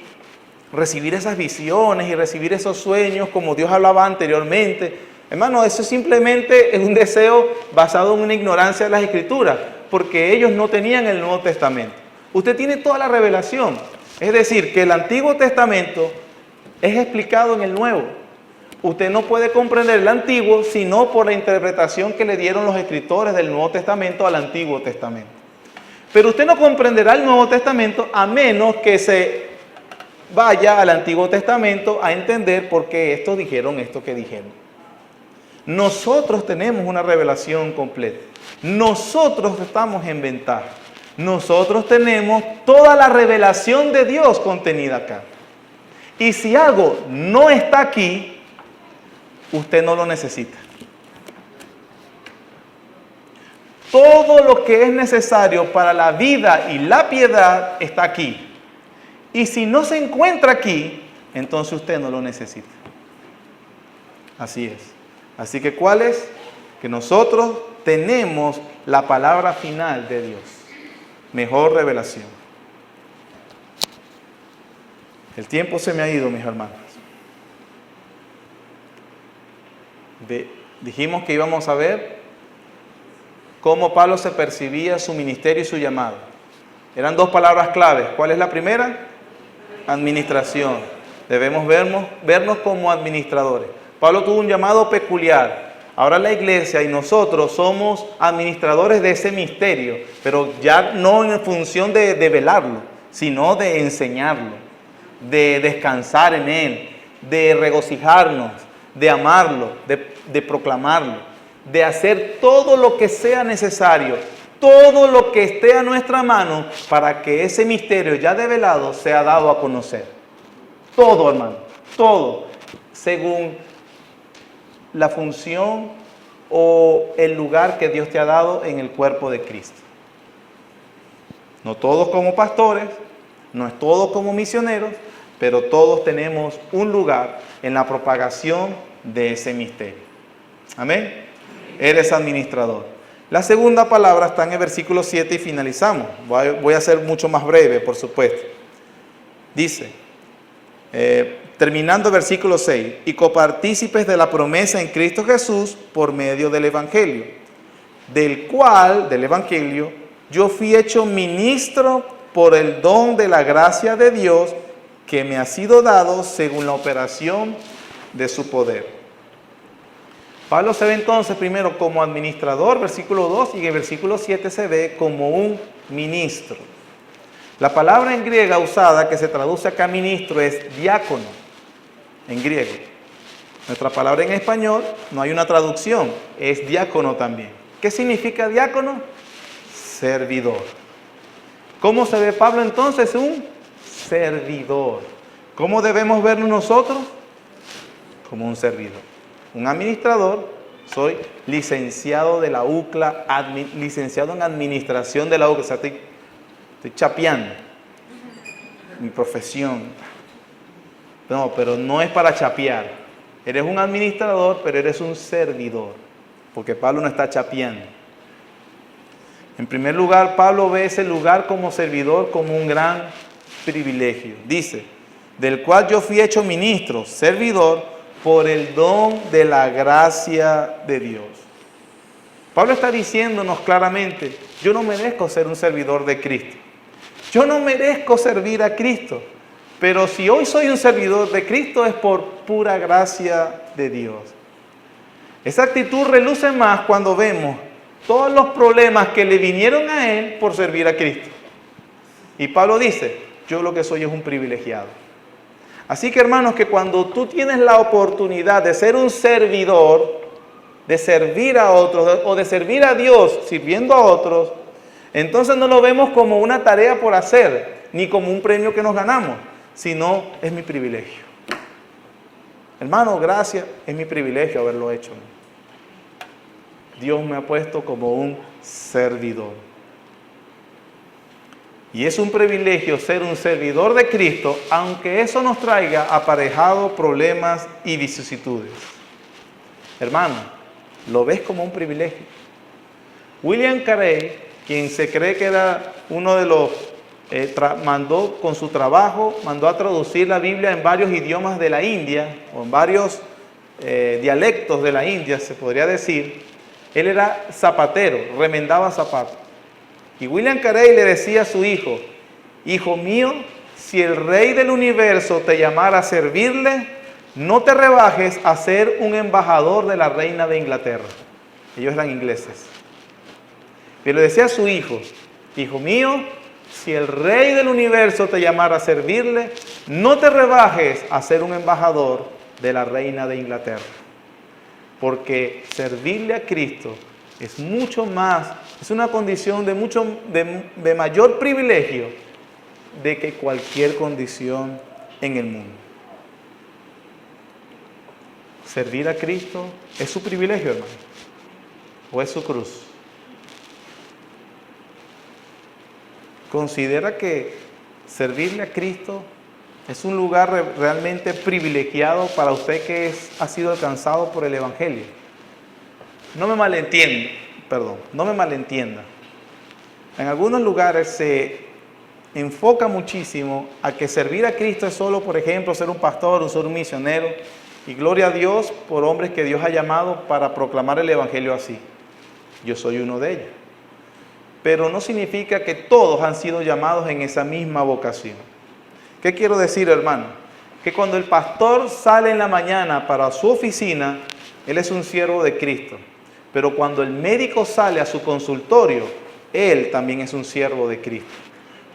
S1: recibir esas visiones y recibir esos sueños como Dios hablaba anteriormente, hermano, eso simplemente es un deseo basado en una ignorancia de las Escrituras, porque ellos no tenían el Nuevo Testamento. Usted tiene toda la revelación, es decir, que el Antiguo Testamento es explicado en el Nuevo. Usted no puede comprender el Antiguo sino por la interpretación que le dieron los escritores del Nuevo Testamento al Antiguo Testamento. Pero usted no comprenderá el Nuevo Testamento a menos que se vaya al Antiguo Testamento a entender por qué estos dijeron esto que dijeron. Nosotros tenemos una revelación completa. Nosotros estamos en ventaja. Nosotros tenemos toda la revelación de Dios contenida acá. Y si algo no está aquí, usted no lo necesita. Todo lo que es necesario para la vida y la piedad está aquí. Y si no se encuentra aquí, entonces usted no lo necesita. Así es. Así que, ¿cuál es? Que nosotros tenemos la palabra final de Dios. Mejor revelación. El tiempo se me ha ido, mis hermanos. Dijimos que íbamos a ver cómo Pablo se percibía su ministerio y su llamado. Eran dos palabras claves. ¿Cuál es la primera? Administración. Debemos vernos como administradores. Pablo tuvo un llamado peculiar. Ahora la iglesia y nosotros somos administradores de ese misterio, pero ya no en función de velarlo, sino de enseñarlo, de descansar en él, de regocijarnos, de amarlo, de proclamarlo, de hacer todo lo que sea necesario, todo lo que esté a nuestra mano para que ese misterio ya develado sea dado a conocer. Todo, hermano, todo, según la función o el lugar que Dios te ha dado en el cuerpo de Cristo. No todos como pastores, no es todos como misioneros, pero todos tenemos un lugar en la propagación de ese misterio. Amén. Eres administrador. La segunda palabra está en el versículo 7 y finalizamos. Voy a ser mucho más breve, por supuesto. Dice, terminando el versículo 6, y copartícipes de la promesa en Cristo Jesús por medio del Evangelio, del cual, del Evangelio, yo fui hecho ministro por el don de la gracia de Dios que me ha sido dado según la operación de su poder. Pablo se ve entonces primero como administrador, versículo 2, y en el versículo 7 se ve como un ministro. La palabra en griega usada que se traduce acá ministro es diácono. En griego. Nuestra palabra en español no hay una traducción, es diácono también. ¿Qué significa diácono? Servidor. ¿Cómo se ve Pablo entonces? Un servidor. ¿Cómo debemos vernos nosotros? Como un servidor. Un administrador, soy licenciado de la UCLA, licenciado en administración de la UCLA, o sea, estoy chapeando mi profesión. No, pero no es para chapear. Eres un administrador, pero eres un servidor, porque Pablo no está chapeando. En primer lugar, Pablo ve ese lugar como servidor como un gran privilegio. Dice, del cual yo fui hecho ministro, servidor, por el don de la gracia de Dios. Pablo está diciéndonos claramente, yo no merezco ser un servidor de Cristo. Yo no merezco servir a Cristo. Pero si hoy soy un servidor de Cristo es por pura gracia de Dios. Esa actitud reluce más cuando vemos todos los problemas que le vinieron a él por servir a Cristo. Y Pablo dice, yo lo que soy es un privilegiado. Así que hermanos, que cuando tú tienes la oportunidad de ser un servidor, de servir a otros o de servir a Dios sirviendo a otros, entonces no lo vemos como una tarea por hacer, ni como un premio que nos ganamos, sino es mi privilegio. Hermano, gracias, es mi privilegio haberlo hecho. Dios me ha puesto como un servidor. Y es un privilegio ser un servidor de Cristo, aunque eso nos traiga aparejado problemas y vicisitudes. Hermano, ¿lo ves como un privilegio? William Carey, quien se cree que era uno de los mandó con su trabajo, mandó a traducir la Biblia en varios idiomas de la India, o en varios dialectos de la India, se podría decir. Él era zapatero, remendaba zapatos. Y William Carey le decía a su hijo, hijo mío, si el Rey del universo te llamara a servirle, no te rebajes a ser un embajador de la reina de Inglaterra. Ellos eran ingleses. Pero le decía a su hijo, hijo mío, si el Rey del universo te llamara a servirle, no te rebajes a ser un embajador de la reina de Inglaterra. Porque servirle a Cristo es mucho más, es una condición de mayor privilegio de que cualquier condición en el mundo. Servir a Cristo es su privilegio, hermano, o es su cruz. Considera que servirle a Cristo es un lugar realmente privilegiado para usted que ha sido alcanzado por el Evangelio. No me malentienda. En algunos lugares se enfoca muchísimo a que servir a Cristo es solo, por ejemplo, ser un pastor, ser un misionero. Y gloria a Dios por hombres que Dios ha llamado para proclamar el Evangelio así. Yo soy uno de ellos. Pero no significa que todos han sido llamados en esa misma vocación. ¿Qué quiero decir, hermano? Que cuando el pastor sale en la mañana para su oficina, él es un siervo de Cristo. Pero cuando el médico sale a su consultorio, él también es un siervo de Cristo.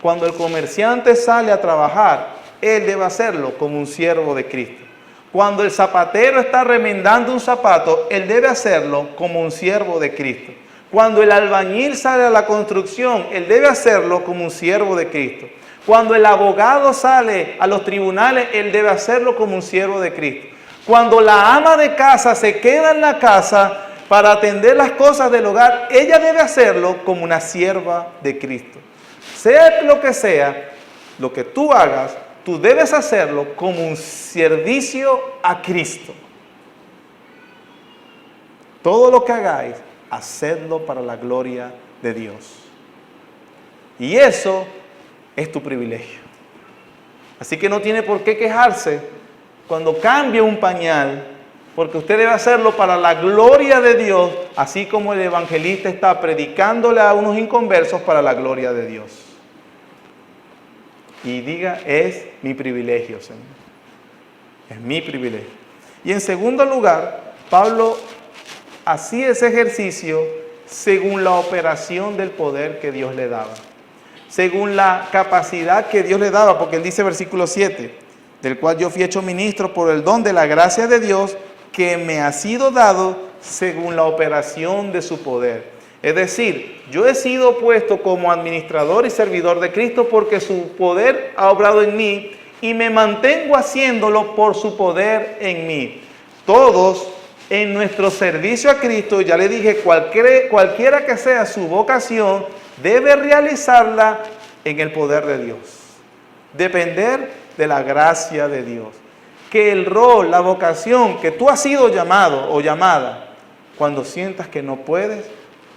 S1: Cuando el comerciante sale a trabajar, él debe hacerlo como un siervo de Cristo. Cuando el zapatero está remendando un zapato, él debe hacerlo como un siervo de Cristo. Cuando el albañil sale a la construcción, él debe hacerlo como un siervo de Cristo. Cuando el abogado sale a los tribunales, él debe hacerlo como un siervo de Cristo. Cuando la ama de casa se queda en la casa para atender las cosas del hogar, ella debe hacerlo como una sierva de Cristo. Sea lo que tú hagas, tú debes hacerlo como un servicio a Cristo. Todo lo que hagáis, hacedlo para la gloria de Dios. Y eso es tu privilegio. Así que no tiene por qué quejarse cuando cambie un pañal, porque usted debe hacerlo para la gloria de Dios, así como el evangelista está predicándole a unos inconversos para la gloria de Dios. Y diga, es mi privilegio, Señor. Es mi privilegio. Y en segundo lugar, Pablo hacía ese ejercicio según la operación del poder que Dios le daba. Según la capacidad que Dios le daba, porque él dice versículo 7, del cual yo fui hecho ministro por el don de la gracia de Dios que me ha sido dado según la operación de su poder. Es decir, yo he sido puesto como administrador y servidor de Cristo porque su poder ha obrado en mí y me mantengo haciéndolo por su poder en mí. Todos en nuestro servicio a Cristo, ya le dije, cualquiera que sea su vocación, debe realizarla en el poder de Dios. Depender de la gracia de Dios. Que el rol, la vocación que tú has sido llamado o llamada, cuando sientas que no puedes,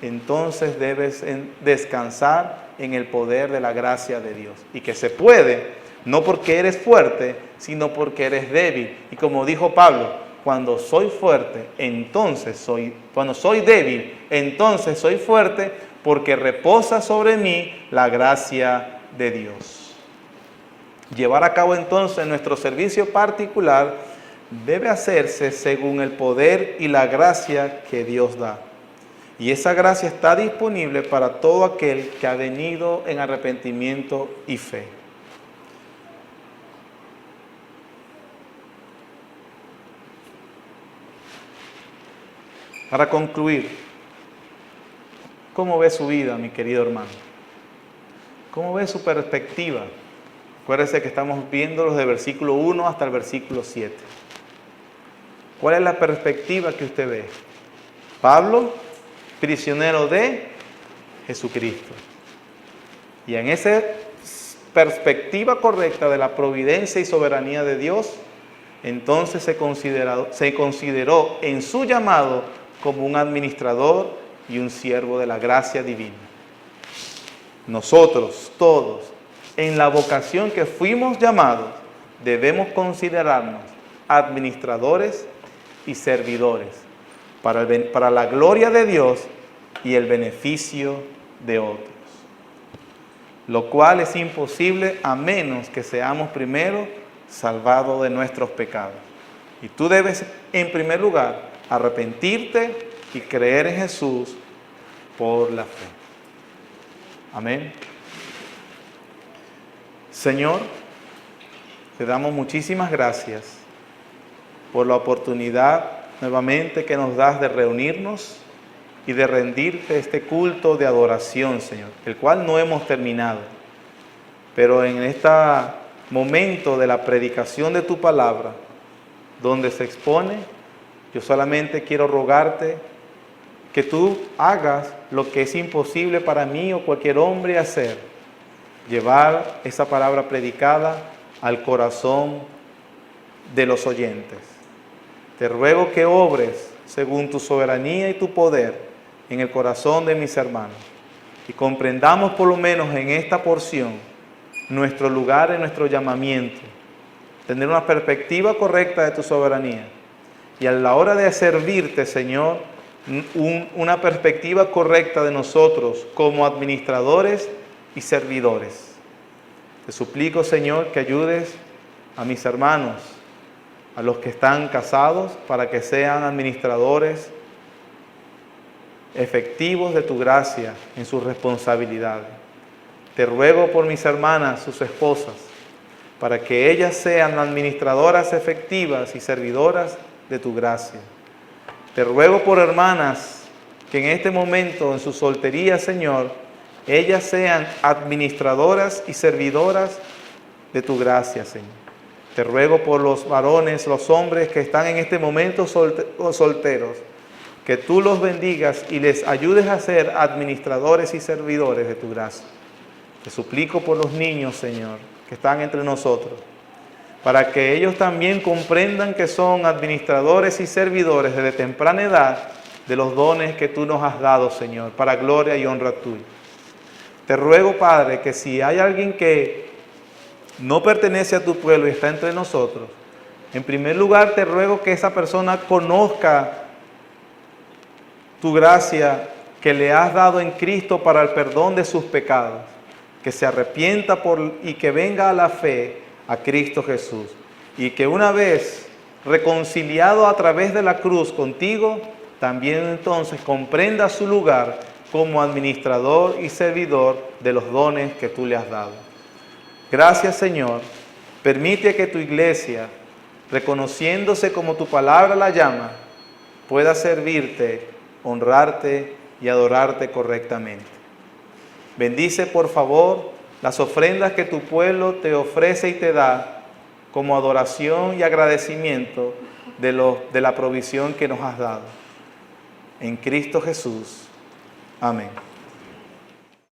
S1: entonces debes descansar en el poder de la gracia de Dios. Y que se puede, no porque eres fuerte, sino porque eres débil. Y como dijo Pablo, cuando soy débil, entonces soy fuerte, porque reposa sobre mí la gracia de Dios. Llevar a cabo entonces nuestro servicio particular debe hacerse según el poder y la gracia que Dios da. Y esa gracia está disponible para todo aquel que ha venido en arrepentimiento y fe. Para concluir, ¿cómo ve su vida, mi querido hermano? ¿Cómo ve su perspectiva? Acuérdese que estamos viendo los de versículo 1 hasta el versículo 7. ¿Cuál es la perspectiva que usted ve? Pablo, prisionero de Jesucristo. Y en esa perspectiva correcta de la providencia y soberanía de Dios, entonces se consideró en su llamado como un administrador y un siervo de la gracia divina. Nosotros todos, en la vocación que fuimos llamados, debemos considerarnos administradores y servidores para la gloria de Dios y el beneficio de otros. Lo cual es imposible a menos que seamos primero salvados de nuestros pecados. Y tú debes, en primer lugar, arrepentirte y creer en Jesús por la fe. Amén. Señor, te damos muchísimas gracias por la oportunidad nuevamente que nos das de reunirnos y de rendirte este culto de adoración, Señor, el cual no hemos terminado. Pero en este momento de la predicación de tu palabra, donde se expone, yo solamente quiero rogarte que tú hagas lo que es imposible para mí o cualquier hombre hacer, llevar esa palabra predicada al corazón de los oyentes. Te ruego que obres según tu soberanía y tu poder en el corazón de mis hermanos y comprendamos por lo menos en esta porción nuestro lugar y nuestro llamamiento, tener una perspectiva correcta de tu soberanía y a la hora de servirte, Señor, una perspectiva correcta de nosotros como administradores y servidores. Te suplico, Señor, que ayudes a mis hermanos, a los que están casados, para que sean administradores efectivos de tu gracia en sus responsabilidades. Te ruego por mis hermanas, sus esposas, para que ellas sean administradoras efectivas y servidoras de tu gracia. Te ruego por hermanas que en este momento, en su soltería, Señor, ellas sean administradoras y servidoras de tu gracia, Señor. Te ruego por los varones, los hombres que están en este momento solteros, que tú los bendigas y les ayudes a ser administradores y servidores de tu gracia. Te suplico por los niños, Señor, que están entre nosotros, para que ellos también comprendan que son administradores y servidores desde temprana edad de los dones que tú nos has dado, Señor, para gloria y honra tuya. Te ruego, Padre, que si hay alguien que no pertenece a tu pueblo y está entre nosotros, en primer lugar te ruego que esa persona conozca tu gracia que le has dado en Cristo para el perdón de sus pecados, que se arrepienta y que venga a la fe a Cristo Jesús, y que una vez reconciliado a través de la cruz contigo, también entonces comprenda su lugar como administrador y servidor de los dones que tú le has dado. Gracias, Señor. Permite que tu iglesia, reconociéndose como tu palabra la llama, pueda servirte, honrarte y adorarte correctamente. Bendice, por favor, las ofrendas que tu pueblo te ofrece y te da como adoración y agradecimiento de la provisión que nos has dado. En Cristo Jesús. Amén.